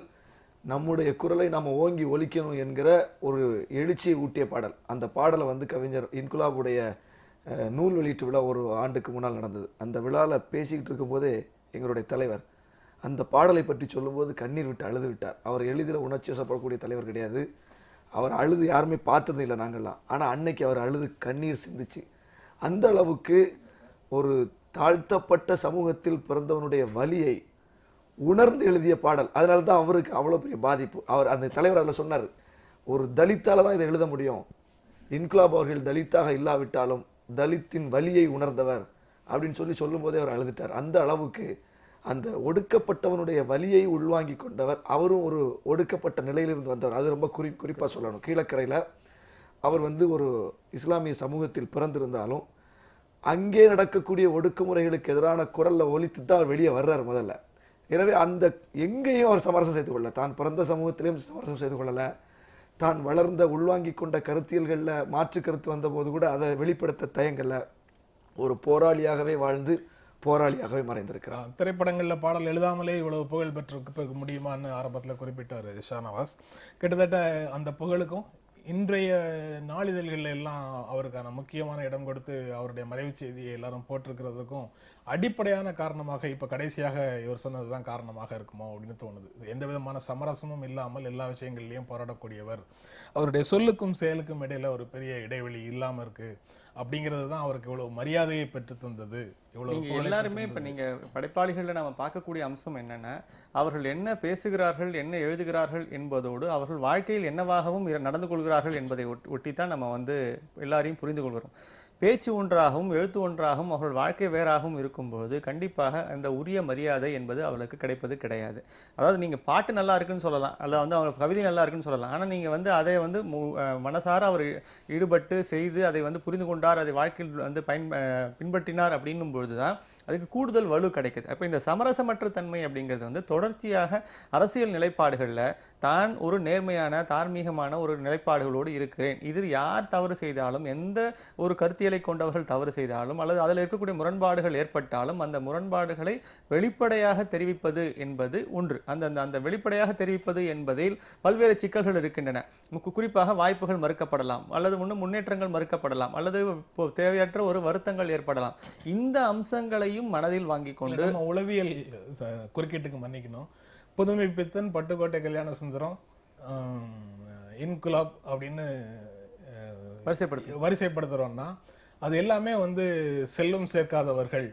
S2: நம்முடைய குரலை நாம ஓங்கி ஒலிக்கணும் என்கிற ஒரு எழுச்சியை ஊட்டிய பாடல். அந்த பாடலை கவிஞர் இன்குலாபுடைய நூல் வெளியீட்டு விழா ஒரு ஆண்டுக்கு முன்னால் நடந்தது. அந்த விழாவில் பேசிக்கிட்டு இருக்கும்போதே எங்களுடைய தலைவர் அந்த பாடலை பற்றி சொல்லும்போது கண்ணீர் விட்டு அழுது விட்டார். அவர் எளிதில் உணர்ச்சி வசப்படக்கூடிய தலைவர் கிடையாது. அவர் அழுது யாருமே பார்த்தது இல்லை நாங்கள்லாம். ஆனால் அன்னைக்கு அவர் அழுது கண்ணீர் சிந்திச்சு அந்த அளவுக்கு ஒரு தாழ்த்தப்பட்ட சமூகத்தில் பிறந்தவனுடைய வலியை உணர்ந்து எழுதிய பாடல். அதனால தான் அவருக்கு அவ்வளோ பெரிய பாதிப்பு. அவர் அந்த தலைவர் அதில் சொன்னார், ஒரு தலித்தால தான் இதை எழுத முடியும். இன்குலாப் அவர்கள் தலித்தாக இல்லாவிட்டாலும் தலித்தின் வலியை உணர்ந்தவர் அப்படின்னு சொல்லும் போதே அவர் அழுதுட்டார். அந்த அளவுக்கு அந்த ஒடுக்கப்பட்டவனுடைய வலியை உள்வாங்கி கொண்டவர். அவரும் ஒரு ஒடுக்கப்பட்ட நிலையிலிருந்து வந்தவர். அது ரொம்ப குறிப்பாக சொல்லணும். கீழக்கரையில் அவர் ஒரு இஸ்லாமிய சமூகத்தில் பிறந்திருந்தாலும் அங்கே நடக்கக்கூடிய ஒடுக்குமுறைகளுக்கு எதிரான குரல்ல ஒலித்து தான் அவர் வெளியே வர்றார் முதல்ல. எனவே அந்த எங்கேயும் அவர் சமரசம் செய்து கொள்ளல. தான் பிறந்த சமூகத்திலையும் சமரசம் செய்து கொள்ளல. தான் வளர்ந்த உள்வாங்கி கொண்ட கருத்தியல்களில் மாற்று கருத்து வந்த போது கூட அதை வெளிப்படுத்த தயங்கல. ஒரு போராளியாகவே வாழ்ந்து போராளியாகவே மறைந்திருக்கிறார்.
S1: திரைப்படங்களில் பாடல் எழுதாமலே இவ்வளவு புகழ் பெற்று முடியுமான்னு ஆரம்பத்தில் குறிப்பிட்டார் ஷானவாஸ். கிட்டத்தட்ட அந்த புகழுக்கும் இன்றைய நாளிதழ்கள் எல்லாம் அவருக்கான முக்கியமான இடம் கொடுத்து அவருடைய மறைவு செய்தியை எல்லாரும் போட்டிருக்கிறதுக்கும் அடிப்படையான காரணமாக இப்ப கடைசியாக இவர் சொன்னதுதான் காரணமாக இருக்குமோ அப்படின்னு தோணுது. எந்த விதமான சமரசமும் இல்லாமல் எல்லா விஷயங்கள்லயும் போராடக்கூடியவர். அவருடைய சொல்லுக்கும் செயலுக்கும் இடையில ஒரு பெரிய இடைவெளி இல்லாம இருக்கு அப்படிங்கிறது தான் அவருக்கு இவ்வளவு மரியாதையை பெற்று தந்தது.
S3: இவ்வளவு எல்லாருமே இப்ப நீங்க படைப்பாளிகள்ல நாம பார்க்கக்கூடிய அம்சம் என்னன்னா, அவர்கள் என்ன பேசுகிறார்கள், என்ன எழுதுகிறார்கள் என்பதோடு அவர்கள் வாழ்க்கையில் என்னவாகவும் நடந்து கொள்கிறார்கள் என்பதை ஒட்டித்தான் நம்ம எல்லாரையும் புரிந்து கொள்கிறோம். பேச்சு ஒன்றாகவும் எழுத்து ஒன்றாகவும் அவர்கள் வாழ்க்கை வேறாகவும் இருக்கும்போது கண்டிப்பாக அந்த உரிய மரியாதை என்பது அவளுக்கு கிடைப்பது கிடையாது. அதாவது நீங்க பாட்டு நல்லா இருக்குன்னு சொல்லலாம், அல்ல அவங்க கவிதை நல்லா இருக்குன்னு சொல்லலாம். ஆனா நீங்க அதை மனசார அவர் ஈடுபட்டு செய்து அதை புரிந்து கொண்டார், அதை வாழ்க்கையில் பின்பற்றினார் அப்படின்னும் பொழுதுதான் அதுக்கு கூடுதல் வலு கிடைக்குது. அப்ப இந்த சமரசமற்ற தன்மை அப்படிங்கிறது தொடர்ச்சியாக அரசியல் நிலைப்பாடுகள்ல தான் ஒரு நேர்மையான தார்மீகமான ஒரு நிலைப்பாடுகளோடு இருக்கிறேன், இதில் யார் தவறு செய்தாலும் எந்த ஒரு கருத்தியலை கொண்டவர்கள் தவறு செய்தாலும் அல்லது அதில் இருக்கக்கூடிய முரண்பாடுகள் ஏற்பட்டாலும் அந்த முரண்பாடுகளை வெளிப்படையாக தெரிவிப்பது என்பது ஒன்று. அந்த வெளிப்படையாக தெரிவிப்பது என்பதில் பல்வேறு சிக்கல்கள் இருக்கின்றன. குறிப்பாக வாய்ப்புகள் மறுக்கப்படலாம், அல்லது முன்னேற்றங்கள் மறுக்கப்படலாம், அல்லது தேவையற்ற ஒரு வருத்தங்கள் ஏற்படலாம். இந்த அம்சங்களையும் மனதில் வாங்கி கொண்டு
S1: உளவியல் குறுக்கீட்டுக்கு மன்னிக்கணும், புதுமை பித்தன், பட்டுக்கோட்டை கல்யாண சுந்தரம், இன்குலாப் அப்படின்னு வரிசைப்படுத்துறோம்னா அது எல்லாமே செல்வம் சேர்க்காதவர்கள்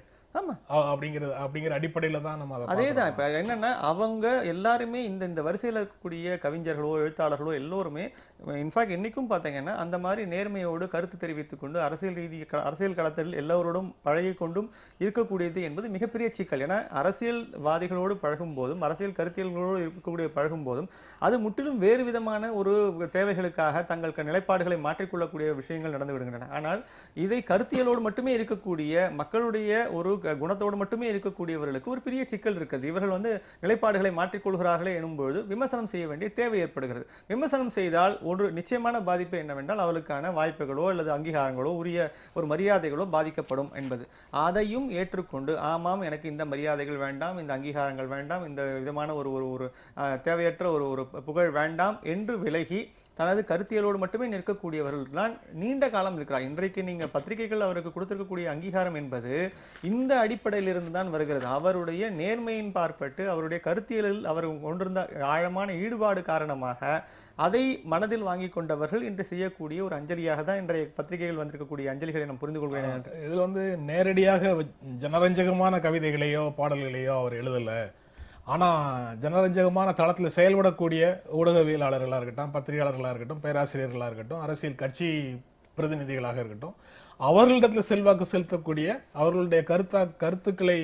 S1: அப்படிங்கிற அடிப்படையில தான் நம்ம
S3: அதேதான். இப்ப என்னன்னா அவங்க எல்லாருமே இந்த வரிசையில் இருக்கக்கூடிய கவிஞர்களோ எழுத்தாளர்களோ எல்லோருமே இன்ஃபேக்ட் இன்னைக்கும் பார்த்தீங்கன்னா அந்த மாதிரி நேர்மையோடு கருத்து தெரிவித்துக் கொண்டு அரசியல் களத்தில் எல்லோரோடும் பழகி கொண்டும் இருக்கக்கூடியது என்பது மிகப்பெரிய சிக்கல். ஏன்னா அரசியல்வாதிகளோடு பழகும் போதும் அரசியல் கருத்தியல்களோடு இருக்கக்கூடிய பழகும் போதும் அது முற்றிலும் வேறு விதமான ஒரு தேவைகளுக்காக தங்கள் நிலைப்பாடுகளை மாற்றிக்கொள்ளக்கூடிய விஷயங்கள் நடந்து விடுகின்றன. ஆனால் இதை கருத்தியலோடு மட்டுமே இருக்கக்கூடிய மக்களுடைய ஒரு குணத்தோடு மட்டுமே இருக்கக்கூடியவர்களுக்கு ஒரு பெரிய சிக்கல் இருக்கிறது. இவர்கள் நிலைப்பாடுகளை மாற்றிக்கொள்கிறார்களே எனும்போது விமர்சனம் செய்ய வேண்டிய தேவை ஏற்படுகிறது. விமர்சனம் செய்தால் ஒரு நிச்சயமான பாதிப்பு என்னவென்றால் அவளுக்கான வாய்ப்புகளோ அல்லது அங்கீகாரங்களோ உரிய ஒரு மரியாதைகளோ பாதிக்கப்படும் என்பது. அதையும் ஏற்றுக்கொண்டு ஆமாம் எனக்கு இந்த மரியாதைகள் வேண்டாம், இந்த அங்கீகாரங்கள் வேண்டாம், இந்த விதமான ஒரு தேவையற்ற ஒரு புகழ் வேண்டாம் என்று விலகி தனது கருத்தியலோடு மட்டுமே நிற்கக்கூடியவர்கள் தான் நீண்ட காலம் இருக்கிறார். இன்றைக்கு நீங்க பத்திரிகைகள் அவருக்கு கொடுத்திருக்கக்கூடிய அங்கீகாரம் என்பது இந்த அடிப்படையில் இருந்து தான் வருகிறது. அவருடைய நேர்மையின் பார்ப்பட்டு அவருடைய கருத்தியலில் அவர் கொண்டிருந்த ஆழமான ஈடுபாடு காரணமாக அதை மனதில் வாங்கி கொண்டவர்கள் இன்று செய்யக்கூடிய ஒரு அஞ்சலியாக தான் இன்றைய பத்திரிகைகள் வந்திருக்கக்கூடிய அஞ்சலிகளை நாம் புரிந்து கொள்கிறேன்.
S1: இதுல நேரடியாக ஜனரஞ்சகமான கவிதைகளையோ பாடல்களையோ அவர் எழுதல. ஆனா ஜனரஞ்சகமான தளத்தில் செயல்படக்கூடிய ஊடகவியலாளர்களாக இருக்கட்டும், பத்திரிகையாளர்களாக இருக்கட்டும், பேராசிரியர்களாக இருக்கட்டும், அரசியல் கட்சி பிரதிநிதிகளாக இருக்கட்டும், அவர்களிடத்தில் செல்வாக்கு செலுத்தக்கூடிய அவர்களுடைய கருத்துக்களை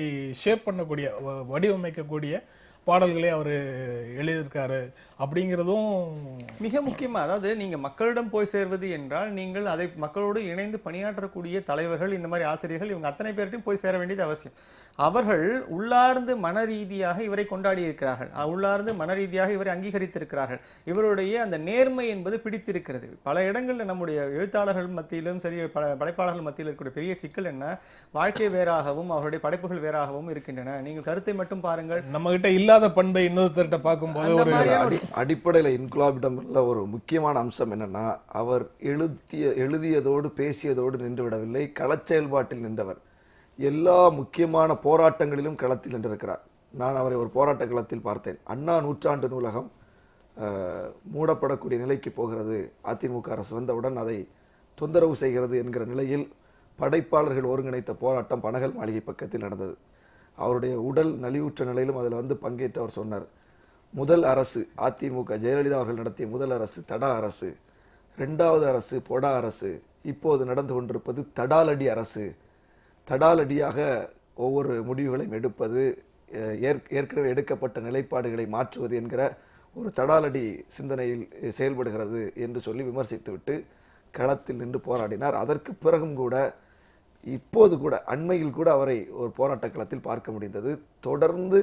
S1: ஷேப் பண்ணக்கூடிய வடிவமைக்கக்கூடிய பாடல்களை அவர் எழுதியிருக்காரு அப்படிங்கிறதும்
S3: மிக முக்கியமா. அதாவது நீங்க மக்களிடம் போய் சேர்வது என்றால் நீங்கள் அதை மக்களோடு இணைந்து பணியாற்றக்கூடிய தலைவர்கள், இந்த மாதிரி ஆசிரியர்கள், இவங்க அத்தனை பேர்ட்டையும் போய் சேர வேண்டியது அவசியம். அவர்கள் உள்ளார்ந்து மன ரீதியாக இவரை கொண்டாடி இருக்கிறார்கள், உள்ளார்ந்து மன ரீதியாக இவரை அங்கீகரித்திருக்கிறார்கள். இவருடைய அந்த நேர்மை என்பது பிடித்திருக்கிறது. பல இடங்களில் நம்முடைய எழுத்தாளர்கள் மத்தியிலும் சரி படைப்பாளர்கள் மத்தியில் இருக்கக்கூடிய பெரிய சிக்கல் என்ன, வாழ்க்கை வேறாகவும் அவருடைய படைப்புகள் வேறாகவும் இருக்கின்றன. நீங்கள் கருத்தை மட்டும் பாருங்கள்,
S1: நம்ம கிட்ட இல்லாத பண்பை இன்னொருத்தர்கிட்ட பார்க்கும்போது ஒரு
S2: அடிப்படையில் இன்குலாபிடம் உள்ள ஒரு முக்கியமான அம்சம் என்னன்னா, அவர் எழுதியதோடு பேசியதோடு நின்று விடவில்லை, களச் செயல்பாட்டில் நின்றவர். எல்லா முக்கியமான போராட்டங்களிலும் களத்தில் நின்றிருக்கிறார். நான் அவரை ஒரு போராட்ட களத்தில் பார்த்தேன். அண்ணா நூற்றாண்டு நூலகம் மூடப்படக்கூடிய நிலைக்கு போகிறது. அதிமுக அரசு வந்தவுடன் அதை தொந்தரவு செய்கிறது என்கிற நிலையில் படைப்பாளர்கள் ஒருங்கிணைத்த போராட்டம் பனகல் மாளிகை பக்கத்தில் நடந்தது. அவருடைய உடல் நலிவுற்ற நிலையிலும் அதில் பங்கேற்று அவர் சொன்னார், முதல் அரசு அதிமுக ஜெயலலிதா அவர்கள் நடத்திய முதல் அரசு தடா அரசு, 2வது அரசு பொடா அரசு, இப்போது நடந்து கொண்டிருப்பது தடாலடி அரசு. தடாலடியாக ஒவ்வொரு முடிவுகளையும் எடுப்பது, ஏற்கனவே எடுக்கப்பட்ட நிலைப்பாடுகளை மாற்றுவது என்கிற ஒரு தடாலடி சிந்தனையில் செயல்படுகிறது என்று சொல்லி விமர்சித்துவிட்டு களத்தில் நின்று போராடினார். அதற்கு பிறகும் கூட இப்போது கூட அண்மையில் கூட அவரை ஒரு போராட்ட களத்தில் பார்க்க முடிந்தது. தொடர்ந்து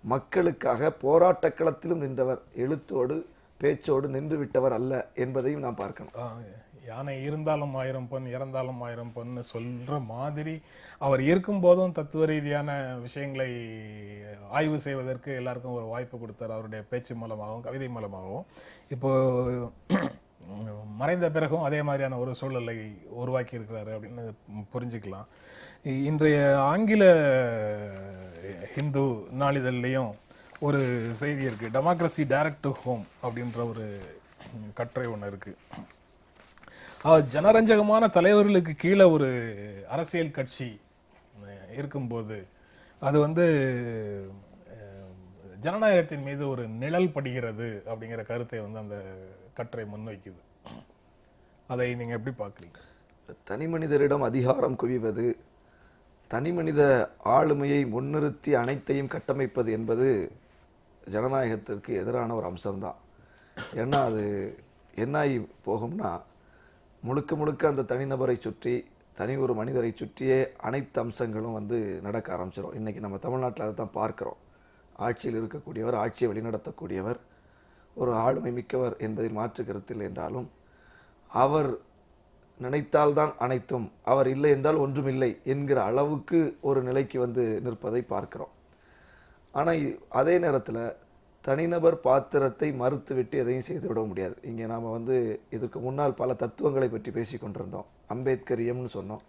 S2: மக்களுக்காக போராட்ட களத்திலும் நின்றவர், எழுத்தோடு பேச்சோடு நின்று விட்டவர் அல்ல என்பதையும் நாம் பார்க்கணும்.
S1: யானை இருந்தாலும் 1000 பொன், இறந்தாலும் 1000 பொன்னு சொல்ற மாதிரி அவர் இருக்கும் போதும் தத்துவ ரீதியான விஷயங்களை ஆய்வு செய்வதற்கு எல்லாருக்கும் ஒரு வாய்ப்பு கொடுத்தார். அவருடைய பேச்சு மூலமாகவும் கவிதை மூலமாகவும். இப்போ மறைந்த பிறகும் அதே மாதிரியான ஒரு சூழலை உருவாக்கி இருக்கிறாரு அப்படின்னு புரிஞ்சுக்கலாம். இன்றைய ஆங்கில ஹிந்து நாளிதழ்லையும் ஒரு செய்தி இருக்கு, டெமோக்ரஸி டைரக்ட் டு ஹோம் அப்படின்ற ஒரு கட்டுரை ஒன்று இருக்கு. ஜனரஞ்சகமான தலைவர்களுக்கு கீழே ஒரு அரசியல் கட்சி இருக்கும்போது அது ஜனநாயகத்தின் மீது ஒரு நிழல் படுகிறது அப்படிங்கிற கருத்தை அந்த கட்டுரை முன்வைக்குது. அதை நீங்க எப்படி பார்க்குறீங்க?
S2: தனி மனிதரிடம் அதிகாரம் குவிவது, தனி மனித ஆளுமையை முன்னிறுத்தி அனைத்தையும் கட்டமைப்பது என்பது ஜனநாயகத்திற்கு எதிரான ஒரு அம்சம்தான். ஏன்னா அது என்னாகி போகும்னா, முழுக்க முழுக்க அந்த தனிநபரை சுற்றி, தனி ஒரு மனிதரை சுற்றியே அனைத்து அம்சங்களும் நடக்க ஆரம்பிச்சிடும். இன்னைக்கு நம்ம தமிழ்நாட்டில் அதை தான் பார்க்கிறோம். ஆட்சியில் இருக்கக்கூடியவர், ஆட்சியை வழிநடத்தக்கூடியவர், ஒரு ஆளுமை மிக்கவர் என்பதில் மாற்று கருத்தில் என்றாலும், அவர் நினைத்தால்தான் அனைத்தும், அவர் இல்லை என்றால் ஒன்றுமில்லை என்கிற அளவுக்கு ஒரு நிலைக்கு நிற்பதை பார்க்கிறோம். ஆனால் அதே நேரத்தில் தனிநபர் பாத்திரத்தை மறுத்துவிட்டு எதையும் செய்துவிட முடியாது. இங்கே நாம் இதுக்கு முன்னால் பல தத்துவங்களை பற்றி பேசி கொண்டிருந்தோம். அம்பேத்கரியம்னு சொன்னோம்.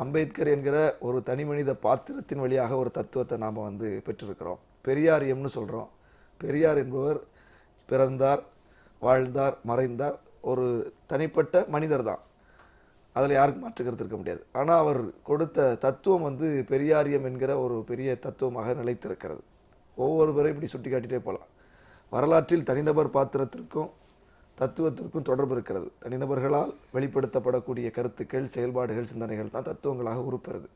S2: அம்பேத்கர் என்கிற ஒரு தனி மனித பாத்திரத்தின் வழியாக ஒரு தத்துவத்தை நாம் பெற்றிருக்கிறோம். பெரியாரியம்னு சொல்கிறோம். பெரியார் என்பவர் பிறந்தார், வாழ்ந்தார், மறைந்தார், ஒரு தனிப்பட்ட மனிதர் தான். அதில் யாருக்கும் மாற்றுக்கிறது இருக்க முடியாது. ஆனால் அவர் கொடுத்த தத்துவம் பெரியாரியம் என்கிற ஒரு பெரிய தத்துவமாக நிலைத்திருக்கிறது. ஒவ்வொருவரையும் இப்படி சுட்டி காட்டிகிட்டே போகலாம். வரலாற்றில் தனிநபர் பாத்திரத்திற்கும் தத்துவத்திற்கும் தொடர்பு இருக்கிறது. தனிநபர்களால் வெளிப்படுத்தப்படக்கூடிய கருத்துக்கள், செயல்பாடுகள், சிந்தனைகள் தான் தத்துவங்களாக உருப்பெறுது.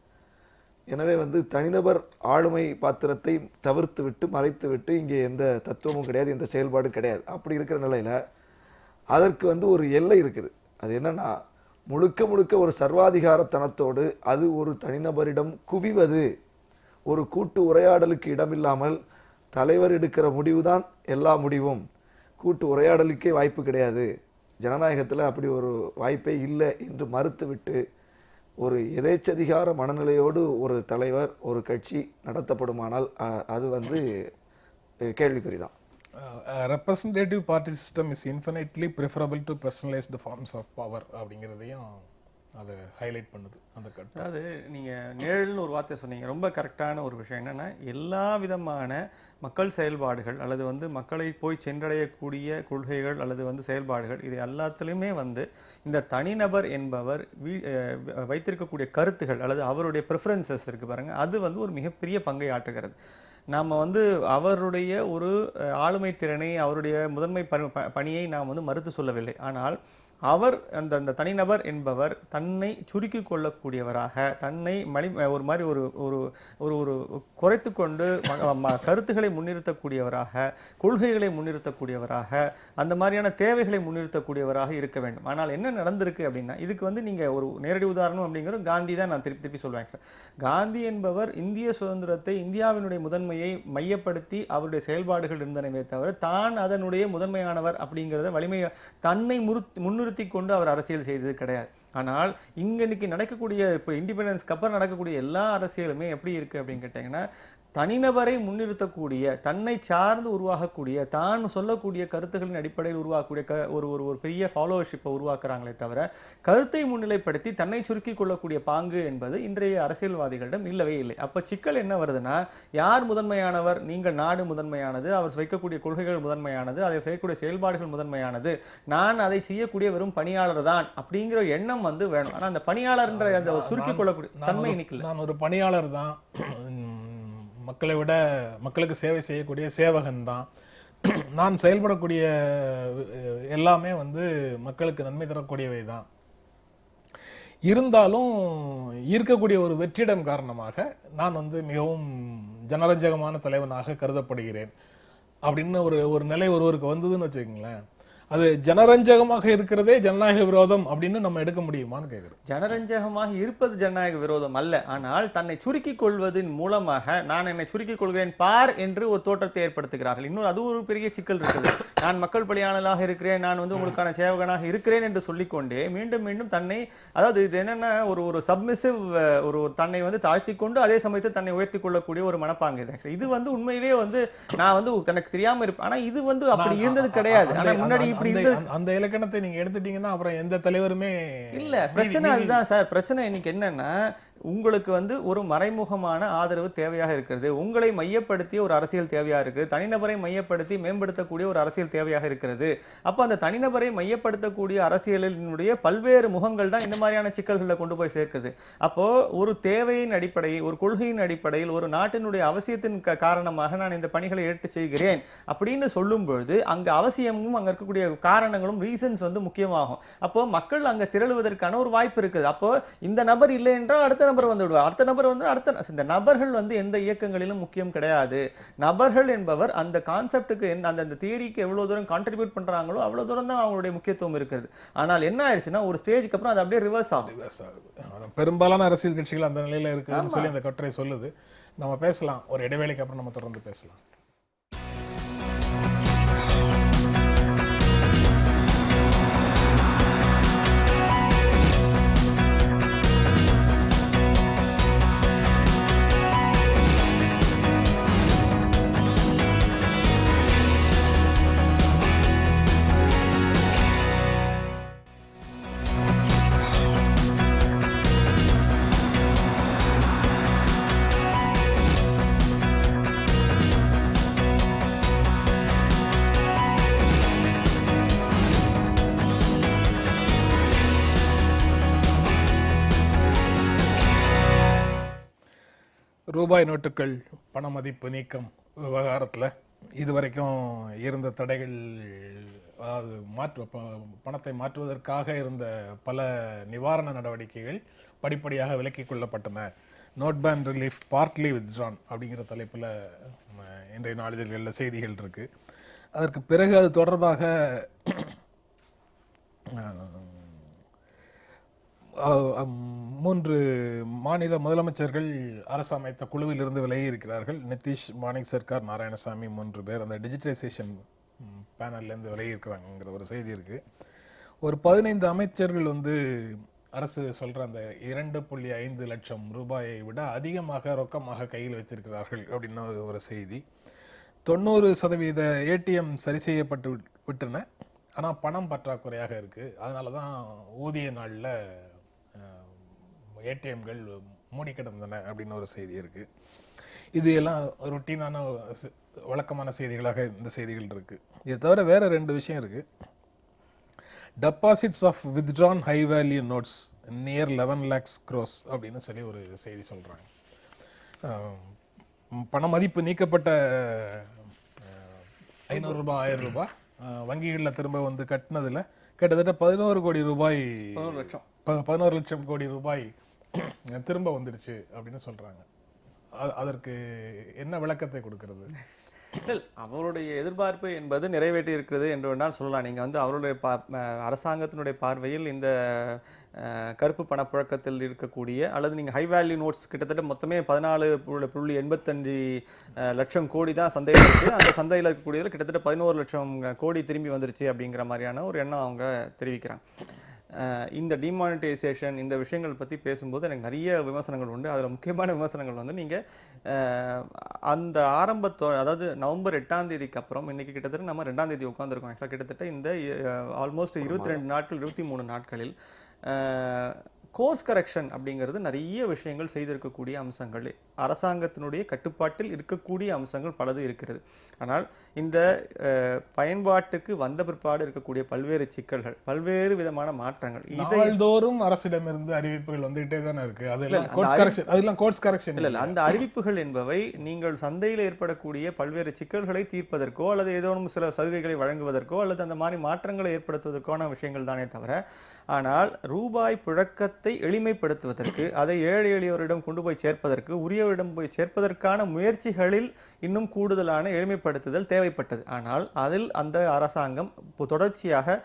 S2: எனவே தனிநபர் ஆளுமை பாத்திரத்தை தவிர்த்து விட்டு, மறைத்து விட்டு இங்கே எந்த தத்துவமும் கிடையாது, எந்த செயல்பாடும் கிடையாது. அப்படி இருக்கிற நிலையில் அதற்கு ஒரு எல்லை இருக்குது. அது என்னன்னா, முழுக்க முழுக்க ஒரு சர்வாதிகாரத்தனத்தோடு அது ஒரு தனிநபரிடம் குவிவது, ஒரு கூட்டு உரையாடலுக்கு இடமில்லாமல் தலைவர் எடுக்கிற முடிவுதான் எல்லா முடிவும், கூட்டு உரையாடலுக்கே வாய்ப்பு கிடையாது, ஜனநாயகத்தில் அப்படி ஒரு வாய்ப்பே இல்லை என்று மறுத்துவிட்டு ஒரு எதேச்சதிகார மனநிலையோடு ஒரு தலைவர், ஒரு கட்சி நடத்தப்படுமானால் அது கேள்விக்குறிதான்.
S1: Representative party system is infinitely preferable to personalised forms of power அப்படிங்கிறதையும் அதை ஹைலைட் பண்ணுது அந்த கட்டு.
S3: அதாவது நீங்கள் நிழல்னு ஒரு வார்த்தை சொன்னீங்க, ரொம்ப கரெக்டான ஒரு விஷயம். என்னென்னா, எல்லா விதமான மக்கள் செயல்பாடுகள் அல்லது மக்களை போய் சென்றடையக்கூடிய கொள்கைகள் அல்லது செயல்பாடுகள், இது எல்லாத்துலேயுமே இந்த தனிநபர் என்பவர் வைத்திருக்கக்கூடிய கருத்துகள் அல்லது அவருடைய ப்ரிஃபரன்சஸ் இருக்குது பாருங்கள், அது ஒரு மிகப்பெரிய பங்கை ஆற்றுகிறது. நாம் அவருடைய ஒரு ஆளுமை திறனை, அவருடைய முதன்மை பணியை நாம் மறுத்து சொல்லவில்லை. ஆனால் அவர் அந்த தனிநபர் என்பவர் தன்னை சுருக்கி கொள்ளக்கூடியவராக, தன்னை ஒரு மாதிரி ஒரு ஒரு ஒரு குறைத்து கொண்டு கருத்துக்களை முன்னிறுத்தக்கூடியவராக, கொள்கைகளை முன்னிறுத்தக்கூடியவராக, அந்த மாதிரியான தேவைகளை முன்னிறுத்தக்கூடியவராக இருக்க வேண்டும். ஆனால் என்ன நடந்திருக்கு அப்படின்னா, இதுக்கு நீங்கள் ஒரு நேரடி உதாரணம் அப்படிங்கிற காந்தி தான் நான் திருப்பி சொல்லுவேன். காந்தி என்பவர் இந்திய சுதந்திரத்தை, இந்தியாவினுடைய முதன்மையை மையப்படுத்தி அவருடைய செயல்பாடுகள் இருந்தனவே தவிர தான் அதனுடைய முதன்மையானவர் அப்படிங்கிறத வலிமையை தன்னை முன்னிறுத்தி கொண்டு அவர் அரசியல் செய்தது கிடையாது. ஆனால் இன்னைக்கு நடக்கக்கூடிய, இப்போ இண்டிபெண்டன்ஸ்க்கு அப்புறம் நடக்கக்கூடிய எல்லா அரசியலுமே எப்படி இருக்கு அப்படின்னு கேட்டீங்கன்னா, தனிநபரை முன்னிறுத்தக்கூடிய, தன்னை சார்ந்து உருவாகக்கூடிய, தான் சொல்லக்கூடிய கருத்துக்களின் அடிப்படையில் உருவாக்கக்கூடிய ஒரு ஒரு ஒரு பெரிய ஃபாலோவர்ஷிப்பை உருவாக்குறாங்களே தவிர கருத்தை முன்னிலைப்படுத்தி தன்னை சுருக்கிக் கொள்ளக்கூடிய பாங்கு என்பது இன்றைய அரசியல்வாதிகளிடம் இல்லவே இல்லை. அப்ப சிக்கல் என்ன வருதுன்னா, யார் முதன்மையானவர்? நீங்கள் நாடு முதன்மையானது, அவர் வைக்கக்கூடிய கொள்கைகள் முதன்மையானது, அதை செய்யக்கூடிய செயல்பாடுகள் முதன்மையானது, நான் அதை செய்யக்கூடிய வெறும் பணியாளர் தான் அப்படிங்கிற எண்ணம் வந்து வேணும். ஆனா அந்த பணியாளர்ன்ற அந்த சுருக்கிக் கொள்ளக்கூடிய தன்மை இன்னைக்கு
S1: நான் ஒரு பணியாளர் தான், மக்களை விட மக்களுக்கு சேவை செய்யக்கூடிய சேவகன் தான், நான் செயல்படக்கூடிய எல்லாமே வந்து மக்களுக்கு நன்மை தரக்கூடியவை தான். இருந்தாலும் இருக்கக்கூடிய ஒரு வெற்றிடம் காரணமாக நான் வந்து மிகவும் ஜனரஞ்சகமான தலைவனாக கருதப்படுகிறேன் அப்படின்னு ஒரு நிலை ஒருவருக்கு வந்ததுன்னு வச்சுக்கோங்களேன், அது ஜனரஞ்சகமாக இருக்கிறதே ஜனநாயக விரோதம் அப்படின்னு நம்ம எடுக்க முடியுமான்னு கேட்குறேன்.
S3: ஜனரஞ்சகமாக இருப்பது ஜனநாயக விரோதம் அல்ல. ஆனால் தன்னை சுருக்கிக் கொள்வதன் மூலமாக நான் என்னை சுருக்கிக் கொள்கிறேன் பார் என்று ஒரு தோற்றத்தை ஏற்படுத்துகிறார்கள். இன்னொரு அது ஒரு பெரிய சிக்கல் இருக்குது. நான் மக்கள் பணியாளராக இருக்கிறேன், நான் வந்து உங்களுக்கான சேவகனாக இருக்கிறேன் என்று சொல்லிக்கொண்டே மீண்டும் மீண்டும் தன்னை, அதாவது இது என்னன்னா ஒரு சப்மிசிவ், ஒரு தன்னை வந்து தாழ்த்தி கொண்டு அதே சமயத்தில் தன்னை உயர்த்தி கொள்ளக்கூடிய ஒரு மனப்பாங்கு. இது வந்து உண்மையிலேயே வந்து நான் வந்து தனக்கு தெரியாம இருப்பேன். ஆனா இது வந்து அப்படி இருந்தது கிடையாது. ஆனா முன்னாடி
S1: அந்த இலக்கணத்தை நீங்க எடுத்துட்டீங்கன்னா அப்புறம் எந்த தலைவருமே
S3: இல்ல. பிரச்சனை அதுதான் சார். பிரச்சனை இன்னைக்கு என்னன்னா, உங்களுக்கு வந்து ஒரு மறைமுகமான ஆதரவு தேவையாக இருக்கிறது, உங்களை மையப்படுத்திய ஒரு அரசியல் தேவையாக இருக்குது, தனிநபரை மையப்படுத்தி மேம்படுத்தக்கூடிய ஒரு அரசியல் தேவையாக இருக்கிறது. அப்போ அந்த தனிநபரை மையப்படுத்தக்கூடிய அரசியலினுடைய பல்வேறு முகங்கள் தான் இந்த மாதிரியான சிக்கல்களை கொண்டு போய் சேர்க்குது. அப்போ ஒரு தேவையின் அடிப்படையில், ஒரு கொள்கையின் அடிப்படையில், ஒரு நாட்டினுடைய அவசியத்தின் காரணமாக நான் இந்த பணிகளை ஏற்று செய்கிறேன் அப்படின்னு சொல்லும் பொழுது அங்க அவசியமும் அங்க இருக்கக்கூடிய காரணங்களும் ரீசன்ஸ் வந்து முக்கியமாகும். அப்போ மக்கள் அங்க திரளுவதற்கான ஒரு வாய்ப்பு இருக்குது. அப்போ இந்த நபர் இல்லை என்றால் அடுத்த நபர் வந்து விடுவார், அடுத்த நபர் வந்து அடுத்த. இந்த நபர்கள் வந்து எந்த இயக்கங்களிலும் முக்கியம் கிடையாது. நபர்கள் என்பவர் அந்த கான்செப்டுக்கு அந்த தியரிக்கு எவ்வளவு தூரம் கான்ட்ரிபியூட் பண்றாங்களோ அவ்வளவு தூரம் தான் அவங்களுடைய முக்கியத்துவம் இருக்கிறது. ஆனால் என்ன ஆயிடுச்சுன்னா ஒரு ஸ்டேஜுக்கு அப்புறம் அது அப்படியே ரிவர்ஸ் ஆகும்.
S1: பெரும்பாலான அரசியல் கட்சிகள் அந்த நிலையில இருக்குதுன்னு சொல்லி அந்த கட்டுரை சொல்லுது. நம்ம பேசலாம், ஒரு இடைவேளைக்கு அப்புறம் நம்ம தொடர்ந்து பேசலாம். ரூபாய் நோட்டுகள் பண மதிப்பு நீக்கம் விவகாரத்தில் இதுவரைக்கும் இருந்த தடைகள், அதாவது பணத்தை மாற்றுவதற்காக இருந்த பல நிவாரண நடவடிக்கைகள் படிப்படியாக விலக்கிக் கொள்ளப்பட்டன. Note ban relief partly withdrawn அப்படிங்கிற தலைப்பில் இன்றைய நாளிதழ்களில் செய்திகள் இருக்கு. அதற்கு பிறகு அது தொடர்பாக 3 மாநில முதலமைச்சர்கள் அரசு அமைத்த குழுவில் இருந்து விலகி இருக்கிறார்கள். நிதிஷ், மாணிக் சர்க்கார், நாராயணசாமி 3 பேர் அந்த டிஜிட்டலைசேஷன் பேனல்லேருந்து விலகி இருக்கிறாங்கிற ஒரு செய்தி இருக்கு. ஒரு 15 அமைச்சர்கள் வந்து அரசு சொல்ற அந்த 2.5 லட்சம் ரூபாயை விட அதிகமாக ரொக்கமாக கையில் வைத்திருக்கிறார்கள் அப்படின்னு ஒரு செய்தி. 90% ஏடிஎம் சரி செய்யப்பட்டு விட்டன, ஆனால் பணம் பற்றாக்குறையாக இருக்கு. அதனால தான் ஊதிய நாளில் ஏடிஎம்கள் மூடி கிடந்தன அப்படின்னு ஒரு செய்தி இருக்கு. இது எல்லாம் ரொட்டீனான வழக்கமான செய்திகளாக இந்த செய்திகள் இருக்கு. இதை தவிர வேற 2 விஷயம் இருக்கு. Deposits of withdrawn high value notes near 11 lakhs crores அப்படின்னு சொல்லி ஒரு செய்தி சொல்றாங்க. பண மதிப்பு நீக்கப்பட்ட 500 ரூபாய் 1000 ரூபாய் வங்கிகளில் திரும்ப வந்து கட்டினதுல கிட்டத்தட்ட 11 கோடி ரூபாய், 11 லட்சம் கோடி ரூபாய் திரும்ப வந்துடுச்சு அப்படின்னு சொல்றாங்க. அதற்கு என்ன விளக்கத்தை கொடுக்கிறது?
S3: அவருடைய எதிர்பார்ப்பு என்பது நிறைவேற்றி இருக்கிறது என்று வேண்டால் சொல்லலாம். நீங்க வந்து அவருடைய அரசாங்கத்தினுடைய பார்வையில் இந்த கருப்பு பணப்புழக்கத்தில் இருக்கக்கூடிய, அல்லது நீங்க ஹை வேல்யூ நோட்ஸ் கிட்டத்தட்ட மொத்தமே 14.85 லட்சம் கோடி தான் சந்தையில் இருக்கு. அந்த சந்தையில் இருக்கக்கூடியதில் கிட்டத்தட்ட 11 லட்சம் கோடி திரும்பி வந்துருச்சு அப்படிங்கிற மாதிரியான ஒரு எண்ணம் அவங்க தெரிவிக்கிறாங்க. இந்த டிமானிட்டைசேஷன் இந்த விஷயங்கள் பற்றி பேசும்போது எனக்கு நிறைய விமர்சனங்கள் உண்டு. அதில் முக்கியமான விமர்சனங்கள் வந்து நீங்கள் அந்த அதாவது நவம்பர் 8ஆம் தேதிக்கு அப்புறம் இன்னைக்கு கிட்டத்தட்ட நம்ம 2ஆம் தேதி உட்காந்துருக்கோம். ஆக்சுவலாக கிட்டத்தட்ட இந்த ஆல்மோஸ்ட் 22 நாட்கள் 23 நாட்களில் கோர்ஸ் கரெக்ஷன் அப்படிங்கிறது நிறைய விஷயங்கள் செய்திருக்கக்கூடிய அம்சங்கள், அரசாங்கத்தினுடைய கட்டுப்பாட்டில் இருக்கக்கூடிய அம்சங்கள் பலது இருக்கிறது. ஆனால் இந்த பயன்பாட்டுக்கு வந்த பிற்பாடு இருக்கக்கூடிய பல்வேறு சிக்கல்கள், பல்வேறு விதமான மாற்றங்கள்,
S1: நாள்தோறும் அரசிடமிருந்து அறிவிப்புகள் வந்துகிட்டே தானே இருக்கு. அதெல்லாம் கோர்ஸ் கரெக்ஷன்
S3: இல்ல. அந்த அறிவிப்புகள் என்பவை நீங்கள் சந்தையில் ஏற்படக்கூடிய பல்வேறு சிக்கல்களை தீர்ப்பதற்கோ அல்லது ஏதோ சில சலுகைகளை வழங்குவதற்கோ அல்லது அந்த மாதிரி மாற்றங்களை ஏற்படுத்துவதற்கான விஷயங்கள் தானே தவிர, ஆனால் ரூபாய் புழக்கத்தை எளிமைப்படுத்துவதற்கு, அதை ஏழை எளியோரிடம் கொண்டு போய் சேர்ப்பதற்கு, உரியவரிடம் போய் சேர்ப்பதற்கான முயற்சிகளில் இன்னும் கூடுதலான எளிமைப்படுத்துதல் தேவைப்பட்டது. ஆனால் அதில் அந்த அரசாங்கம் தொடர்ச்சியாக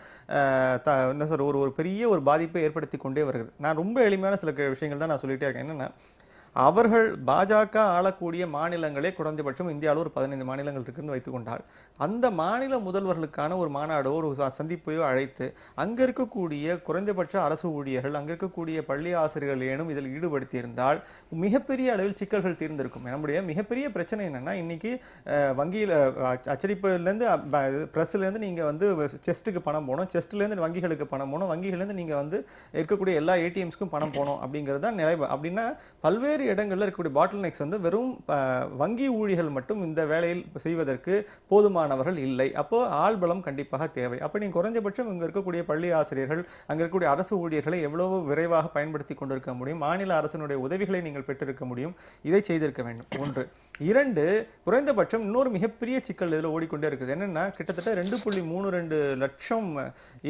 S3: ஒரு பெரிய ஒரு பாதிப்பை ஏற்படுத்தி கொண்டே வருகிறது. நான் ரொம்ப எளிமையான சில விஷயங்கள் தான் நான் சொல்லிட்டே இருக்கேன். என்னன்னா, அவர்கள் பாஜக ஆளக்கூடிய மாநிலங்களே குறைந்தபட்சம் இந்தியாவில் ஒரு 15 மாநிலங்கள் இருக்குன்னு வைத்துக்கொண்டால், அந்த மாநில முதல்வர்களுக்கான ஒரு மாநாடோ ஒரு சந்திப்பையோ அழைத்து அங்கே இருக்கக்கூடிய குறைந்தபட்ச அரசு ஊழியர்கள், அங்கே இருக்கக்கூடிய பள்ளி ஆசிரியர்கள் ஏனும் இதில் ஈடுபடுத்தியிருந்தால் மிகப்பெரிய அளவில் சிக்கல்கள் தீர்ந்திருக்கும். நம்முடைய மிகப்பெரிய பிரச்சனை என்னன்னா, இன்னைக்கு வங்கியில் அச்சடிப்புலேருந்து ப்ரெஸ்லேருந்து நீங்கள் வந்து செஸ்ட்டுக்கு பணம் போகணும், செஸ்ட்லேருந்து வங்கிகளுக்கு பணம் போகணும், வங்கிகள்லேருந்து நீங்கள் வந்து இருக்கக்கூடிய எல்லா ஏடிஎம்ஸ்க்கும் பணம் போகணும் அப்படிங்கிறது தான் நிலை. அப்படின்னா பல்வேறு இடங்களில் இருக்கக்கூடிய பாட்டில் நெக்ஸ் வந்து வெறும் வங்கி ஊழியர்கள் மட்டும் இந்த வேலையில் செய்வதற்கு போதுமானவர்கள் இல்லை. அப்போ ஆள் பலம் கண்டிப்பாக தேவை. அப்போ நீங்கள் குறைஞ்சபட்சம் இங்கே இருக்கக்கூடிய பள்ளி ஆசிரியர்கள், அங்கே இருக்கக்கூடிய அரசு ஊழியர்களை எவ்வளவு விரைவாக பயன்படுத்தி கொண்டிருக்க முடியும், மாநில அரசினுடைய உதவிகளை நீங்கள் பெற்றிருக்க முடியும், இதை செய்திருக்க வேண்டும். 1. 2, குறைந்தபட்சம் இன்னொரு மிகப்பெரிய சிக்கல் இதில் ஓடிக்கொண்டே இருக்குது. என்னன்னா, கிட்டத்தட்ட 2.32 லட்சம்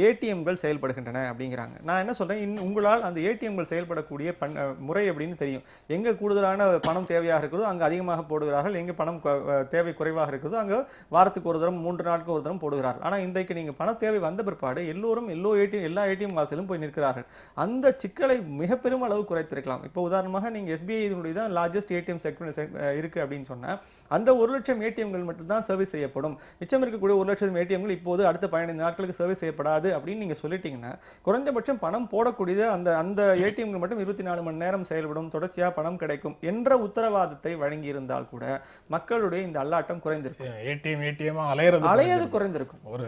S3: ஏடிஎம்கள் செயல்படுகின்றன அப்படிங்கிறாங்க. நான் என்ன சொல்றேன், உங்களால் அந்த ஏடிஎம்கள் செயல்படக்கூடிய முறை அப்படின்னு தெரியும். எங்க கூடுதலான பணம் தேவையாக இருக்கிறதோ அங்கே அதிகமாக போடுகிறார்கள், எங்கே பணம் தேவை குறைவாக இருக்கிறதோ அங்கே வாரத்துக்கு ஒரு தரம் 3 நாட்களுக்கு ஒரு தரம் போடுகிறார்கள். ஆனால் இன்றைக்கு நீங்கள் பண தேவை வந்த பிற்பாடு எல்லோரும் எல்லா ஏடிஎம் வாசலும் போய் நிற்கிறார்கள். அந்த சிக்கலை மிக பெரும் அளவு குறைத்திருக்கலாம். இப்போ உதாரணமாக நீங்கள் எஸ்பிஐ தான் லார்ஜஸ்ட் ஏடிஎம் செக்மெண்ட் இருக்கு அப்படின்னு சொன்னால், அந்த 1 லட்சம் ஏடிஎம்கள் மட்டும்தான் சர்வீஸ் செய்யப்படும், மிச்சம் இருக்கக்கூடிய 1 லட்சம் ஏடிஎம்கள் இப்போது அடுத்த 15 நாட்களுக்கு சர்வீஸ் செய்யப்படாது அப்படின்னு நீங்கள் சொல்லிட்டீங்கன்னா, குறைந்தபட்சம் பணம் போடக்கூடியது அந்த ஏடிஎம்கள் மட்டும் 24 மணி நேரம் செயல்படும், தொடர்ச்சியாக பணம் கிடைக்கும் என்ற உத்தரவாதத்தை வழங்கி இருந்தால் கூட மக்களுடைய இந்த அல்லாட்டம் குறைந்திருக்கும்.
S1: ஏடிஎம் அலையது
S3: குறைந்திருக்கும்.
S1: ஒரு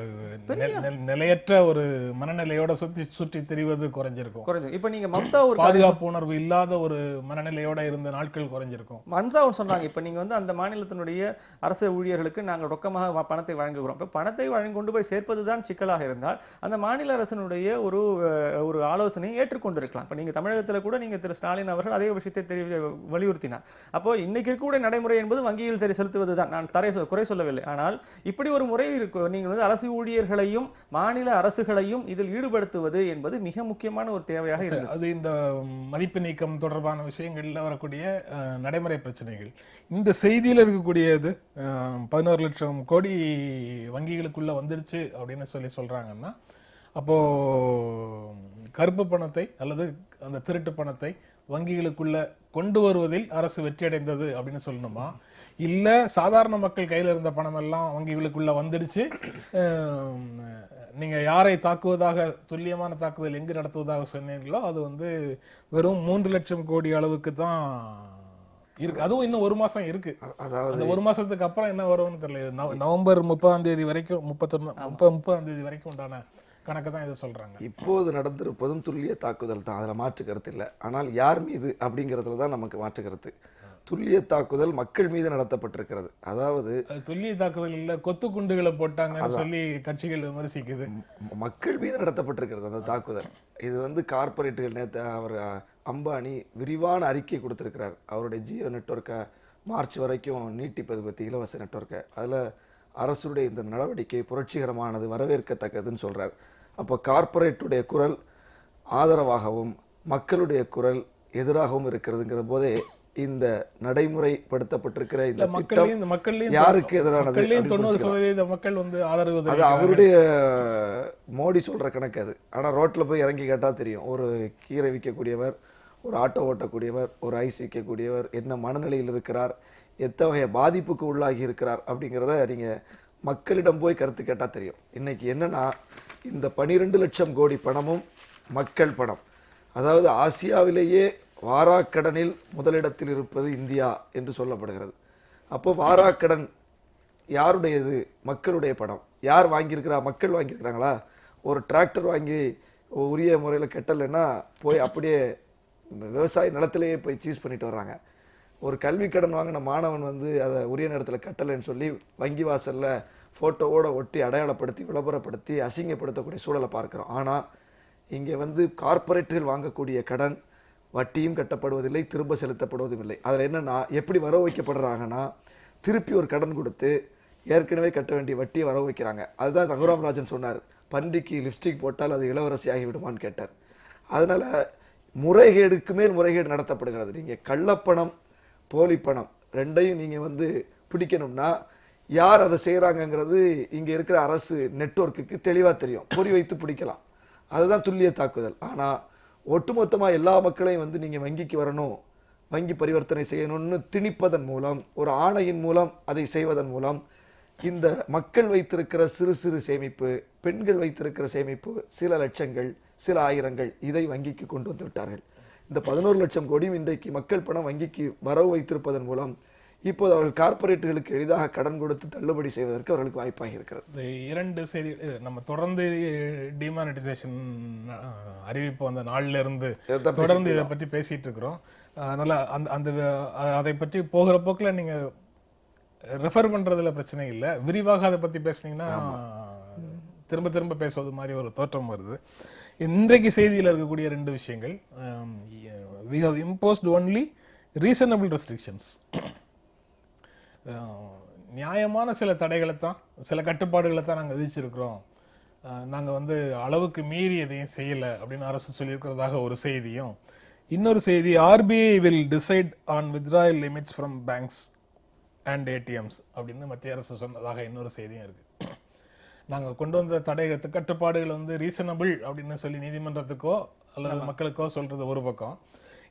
S1: நிலையற்ற ஒரு மனநிலையோட சுற்றி திரிவது குறைஞ்சிருக்கும்.
S3: இப்ப நீங்க மம்தா ஒரு
S1: பாதுகாப்பு உணர்வு இல்லாத ஒரு மனநிலையோட இருந்த நாட்கள் குறைஞ்சிருக்கும்.
S3: மம்தா சொன்னாங்க, இப்ப நீங்க வந்து அந்த மாநிலத்தினுடைய அரசு ஊழியர்களுக்கு நாங்கள் ரொக்கமாக பணத்தை வழங்குகிறோம். இப்ப பணத்தை வழங்கி கொண்டு போய் சேர்ப்பதுதான் சிக்கலாக இருந்தால் அந்த மாநில அரசினுடைய ஒரு ஆலோசனையை ஏற்றுக்கொண்டிருக்கலாம். இப்ப நீங்க தமிழகத்தில் கூட நீங்க திரு ஸ்டாலின் அவர்கள் அதே விஷயத்தை வலியுறுத்தினார். அப்போ இன்னைக்கு இருக்கக்கூடிய நடைமுறை என்பது வங்கியில் செலுத்துவதுதான். நான் குறை சொல்லவில்லை. ஆனால் இப்படி ஒரு முறை இருக்கு. நீங்கள் வந்து அரசு ஊழியர்களையும் மாநில அரசுகளையும் இதில் ஈடுபடுத்துவது என்பது மிக முக்கியமான ஒரு தேவையாக இருந்தது.
S1: அது இந்த மதிப்பு நீக்கம் தொடர்பான விஷயங்கள்ல வரக்கூடிய நடைமுறை பிரச்சனைகள். இந்த செய்தியில் இருக்கக்கூடியது 11 லட்சம் கோடி வங்கிகளுக்குள்ள வந்துருச்சு அப்படின்னு சொல்றாங்கன்னா, அப்போ கருப்பு பணத்தை அல்லது அந்த திருட்டு பணத்தை வங்கிகளுக்குள்ள கொண்டு வருவதில் அரசு வெற்றி அடைந்தது அப்படின்னு சொல்லணுமா, இல்ல சாதாரண மக்கள் கையில இருந்த பணம் எல்லாம் வங்கிகளுக்குள்ள வந்துடுச்சு, நீங்க யாரை தாக்குவதாக துல்லியமான தாக்குதல் எங்கு நடத்துவதாக சொன்னீங்களோ அது வந்து வெறும் 3 லட்சம் கோடி அளவுக்கு தான் இருக்கு. அதுவும் இன்னும் 1 மாசம் இருக்கு. அதாவது 1 மாசத்துக்கு அப்புறம் என்ன வரும்னு தெரியல. நவம்பர் 30ஆம் தேதி வரைக்கும் 30ஆம் தேதி வரைக்கும் உண்டான கணக்கு தான் இதை சொல்றாங்க.
S2: இப்போது நடந்திருப்பதும் துல்லிய தாக்குதல் தான், அதுல மாற்று கருத்து இல்லை. ஆனால் யார் மீது அப்படிங்கிறதுல தான் நமக்கு மாற்று கருத்து. துல்லிய தாக்குதல் மக்கள் மீது நடத்தப்பட்டிருக்கிறது. அதாவது
S1: துல்லிய தாக்குதல் இல்ல, கொத்து குண்டுகளை போட்டாங்கன்னு சொல்லி கட்சிகள் விமர்சிக்குது.
S2: மக்கள் மீது நடத்தப்பட்டிருக்கிறது அந்த தாக்குதல். இது வந்து கார்பரேட்டுகள், நேற்று அவர் அம்பானி விரிவான அறிக்கை கொடுத்திருக்கிறார். அவருடைய ஜியோ நெட்வொர்க்கை மார்ச் வரைக்கும் நீட்டிப்பது பற்றி, இலவச நெட்வொர்க்கை. அதில் அரசுடைய இந்த நடவடிக்கை புரட்சிகரமானது, வரவேற்கத்தக்கதுன்னு சொல்றார். அப்போ கார்பரேட்டுடைய குரல் ஆதரவாகவும் மக்களுடைய குரல் எதிராகவும் இருக்கிறதுங்கிற போதே இந்த நடைமுறைப்படுத்தப்பட்டிருக்கிற இந்த திட்டம் யாருக்கு எதிரானது?
S1: 90% மக்கள் வந்து ஆதரவு.
S2: அது அவருடைய மோடி சொல்ற கணக்கு அது. ஆனா ரோட்ல போய் இறங்கி கேட்டா தெரியும். ஒரு கீரை விற்கக்கூடியவர், ஒரு ஆட்டோ ஓட்டக்கூடியவர், ஒரு ஐஸ் விற்கக்கூடியவர் என்ன மனநிலையில் இருக்கிறார், எத்தகைய பாதிப்புக்கு உள்ளாகி இருக்கிறார் அப்படிங்கிறத நீங்க மக்களிடம் போய் கருத்து கேட்டா தெரியும். இன்னைக்கு என்னன்னா, இந்த 12 லட்சம் கோடி பணமும் மக்கள் பணம். அதாவது ஆசியாவிலேயே வாராக்கடனில் முதலிடத்தில் இருப்பது இந்தியா என்று சொல்லப்படுகிறது. அப்போ வாராக்கடன் யாருடையது? மக்களுடைய பணம். யார் வாங்கியிருக்கிறா? மக்கள் வாங்கியிருக்கிறாங்களா? ஒரு டிராக்டர் வாங்கி உரிய முறையில் கட்டலைன்னா போய் அப்படியே விவசாய நிலத்திலேயே போய் சீஸ் பண்ணிட்டு வர்றாங்க. ஒரு கல்வி கடன் வாங்கின மாணவன் வந்து அதை உரிய நேரத்தில் கட்டலைன்னு சொல்லி வங்கி வாசலில் ஃபோட்டோவோட ஒட்டி அடையாளப்படுத்தி விளம்பரப்படுத்தி அசிங்கப்படுத்தக்கூடிய சூழலை பார்க்குறோம். ஆனால் இங்கே வந்து கார்ப்பரேட்டுகள் வாங்கக்கூடிய கடன் வட்டியும் கட்டப்படுவதில்லை, திரும்ப செலுத்தப்படுவதும் இல்லை. அதில் என்னன்னா எப்படி வரவு வைக்கப்படுறாங்கன்னா, திருப்பி ஒரு கடன் கொடுத்து ஏற்கனவே கட்ட வேண்டிய வட்டியை வரவு வைக்கிறாங்க. அதுதான் ரகுராம் ராஜன் சொன்னார், பன்றிக்கு லிப்ஸ்டிக் போட்டால் அது இளவரசி ஆகிவிடுமான்னு கேட்டார். அதனால முறைகேடுக்கு மேல் முறைகேடு நடத்தப்படுகிறது. நீங்கள் கள்ளப்பணம் போலி பணம் ரெண்டையும் நீங்கள் வந்து பிடிக்கணும்னா யார் அதை செய்கிறாங்கங்கிறது இங்கே இருக்கிற அரசு நெட்வொர்க்குக்கு தெளிவாக தெரியும். பொறி வைத்து பிடிக்கலாம். அதுதான் துல்லிய தாக்குதல். ஆனால் ஒட்டுமொத்தமாக எல்லா மக்களையும் வந்து நீங்கள் வங்கிக்கு வரணும், வங்கி பரிவர்த்தனை செய்யணும்னு திணிப்பதன் மூலம், ஒரு ஆணையின் மூலம் அதை செய்வதன் மூலம் இந்த மக்கள் வைத்திருக்கிற சிறு சிறு சேமிப்பு, பெண்கள் வைத்திருக்கிற சேமிப்பு, சில லட்சங்கள் சில ஆயிரங்கள், இதை வங்கிக்கு கொண்டு வந்து விட்டார்கள். இந்த 11 லட்சம் கோடியும் இன்றைக்கு மக்கள் பணம் வங்கிக்கு வரவு வைத்திருப்பதன் மூலம் இப்போது அவர்கள் கார்ப்பரேட்டுகளுக்கு எளிதாக கடன் கொடுத்து தள்ளுபடி செய்வதற்கு அவர்களுக்கு வாய்ப்பாக இருக்கிறது.
S1: இந்த 2 செய்தி நம்ம தொடர்ந்து டிமானிட்டைசேஷன் அறிவிப்பு அந்த நாள்ல இருந்து தொடர்ந்து இதை பற்றி பேசிட்டு இருக்கிறோம். அதனால அந்த அதை பற்றி போகிற போக்கில் நீங்க ரெஃபர் பண்றதுல பிரச்சனை இல்லை. விரிவாக அதை பத்தி பேசுனீங்கன்னா திரும்ப திரும்ப பேசுவது மாதிரி ஒரு தோற்றம் வருது. இன்றைக்கு செய்தியில் இருக்கக்கூடிய 2 விஷயங்கள், we have imposed only reasonable restrictions. நியாயமான சில தடைகளை தான், சில கட்டுப்பாடுகளை தான் நாங்கள் விதிச்சிருக்கிறோம். நாங்கள் வந்து அளவுக்கு மீறி எதையும் செய்யலை அப்படின்னு அரசு சொல்லியிருக்கிறதாக ஒரு செய்தியும், இன்னொரு செய்தி RBI will decide on withdrawal limits from banks and ATMs அப்படின்னு மத்திய அரசு சொன்னதாக இன்னொரு செய்தியும் இருக்கு. நாங்கள் கொண்டு வந்த தடைகள் கட்டுப்பாடுகள் வந்து ரீசனபிள் அப்படின்னு சொல்லி நீதிமன்றத்துக்கோ அல்லது மக்களுக்கோ சொல்றது ஒரு பக்கம்,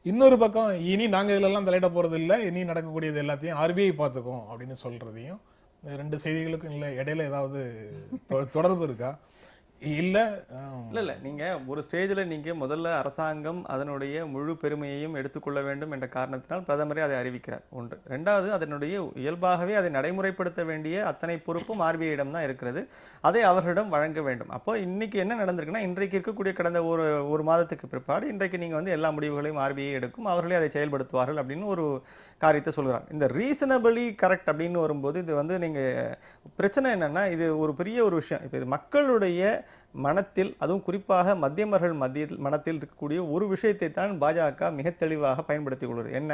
S1: இன்னொரு பக்கம் இனி நாங்கள் இதெல்லாம் தலையிட போறது இல்லை, இனி நடக்கக்கூடியது எல்லாத்தையும் RBI பார்த்துக்கும் அப்படின்னு சொல்றதையும், 2 செய்திகளுக்கும் இல்லை இடையில ஏதாவது தொடர்பு இருக்கா? இல்ல
S3: நீங்க ஒரு ஸ்டேஜ்ல நீங்க முதல்ல அரசாங்கம் அதனுடைய முழு பெருமையையும் எடுத்துக்கொள்ள வேண்டும் என்ற காரணத்தினால் பிரதமரே அதை அறிவிக்கிறார். ஒன்று. ரெண்டாவது, அதனுடைய இயல்பாகவே அதை நடைமுறைப்படுத்த வேண்டிய அத்தனை பொறுப்பும் RBI-இடம் தான் இருக்கிறது. அதை அவர்களிடம் வழங்க வேண்டும். அப்போ இன்னைக்கு என்ன நடந்திருக்குன்னா, இன்றைக்கு இருக்கக்கூடிய கடந்த ஒரு மாதத்துக்கு பிற்பாடு இன்றைக்கு நீங்க வந்து எல்லா முடிவுகளையும் RBI எடுக்கும், அவர்களே அதை செயல்படுத்துவார்கள் அப்படின்னு ஒரு காரியத்தை சொல்கிறார். இந்த ரீசனபிளி கரெக்ட் அப்படின்னு வரும்போது இது வந்து நீங்க பிரச்சனை என்னன்னா, இது ஒரு பெரிய ஒரு விஷயம். இப்போ இது மக்களுடைய மனத்தில், அதுவும் குறிப்பாக மத்தியமர்கள் மனத்தில் இருக்கக்கூடிய ஒரு விஷயத்தை தான் பாஜக மிக தெளிவாக பயன்படுத்திக் கொள்வது. என்ன?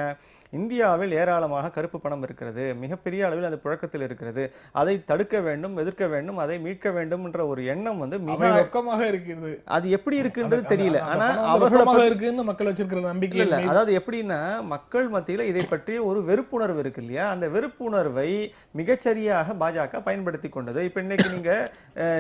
S3: இந்தியாவில் ஏராளமாக கருப்பு பணம் இருக்கிறது, மிகப்பெரிய அளவில் அது புழக்கத்தில் இருக்கிறது, அதை தடுக்க வேண்டும், எதிர்க்க வேண்டும், அதை மீட்க வேண்டும் என்ற ஒரு எண்ணம் வந்து மிக
S1: ரொக்கமாக இருக்கிறது.
S3: அது எப்படி இருக்குன்றது தெரியல. ஆனா
S1: அவர்களோட இருக்குன்னு மக்கள் வச்சிருக்கிற நம்பிக்கை
S3: இல்லை. அதாவது எப்படின்னா, மக்கள் மத்தியில் இதை பற்றி ஒரு வெறுப்புணர்வு இருக்கு இல்லையா, அந்த வெறுப்புணர்வை மிகச்சரியாக பாஜக பயன்படுத்தி கொண்டது. இப்ப இன்னைக்கு நீங்க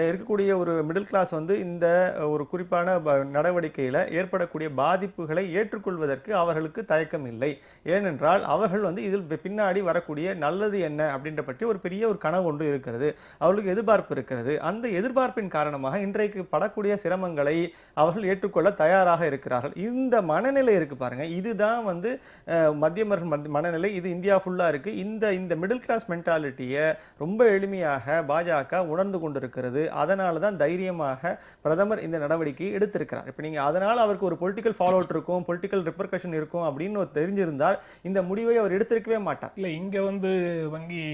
S3: இருக்கக்கூடிய ஒரு மிடில் கிளாஸ் வந்து இந்த ஒரு குறிப்பான நடவடிக்கையில ஏற்படக்கூடிய பாதிப்புகளை ஏற்றுக்கொள்வதற்கு அவர்களுக்கு தயக்கம் இல்லை. ஏனென்றால் அவர்கள் வந்து இதில் பின்னாடி வரக்கூடிய நல்லது என்ன அப்படின்ற பற்றி ஒரு பெரிய ஒரு கனவு ஒன்று இருக்கிறது, அவர்களுக்கு எதிர்பார்ப்பு இருக்கிறது. அந்த எதிர்பார்ப்பின் காரணமாக இன்றைக்கு படக்கூடிய சிரமங்களை அவர்கள் ஏற்றுக்கொள்ள தயாராக இருக்கிறார்கள். இந்த மனநிலை இருக்கு பாருங்க, இதுதான் வந்து மத்திய மனநிலை. இது இந்தியா ஃபுல்லா இருக்கு. இந்த மிடில் கிளாஸ் மென்டாலிட்டியை ரொம்ப எளிமையாக பாஜக உணர்ந்து கொண்டிருக்கிறது. அதனால தான் தைரியமாக பிரதமர் இந்த நடவடிக்கையை எடுத்திருக்கிறார். இப்போ நீங்க அதனால அவருக்கு ஒரு பொலிட்டிக்கல் ஃபாலோ அவுட் இருக்கும், பொலிட்டிக்கல் ரிப்பர்கஷன் இருக்கும் அப்படின்னு தெரிஞ்சிருந்தால் இந்த முடிவை அவர் எடுத்திருக்கவே மாட்டார்.
S1: இல்ல இங்க வந்து வங்கி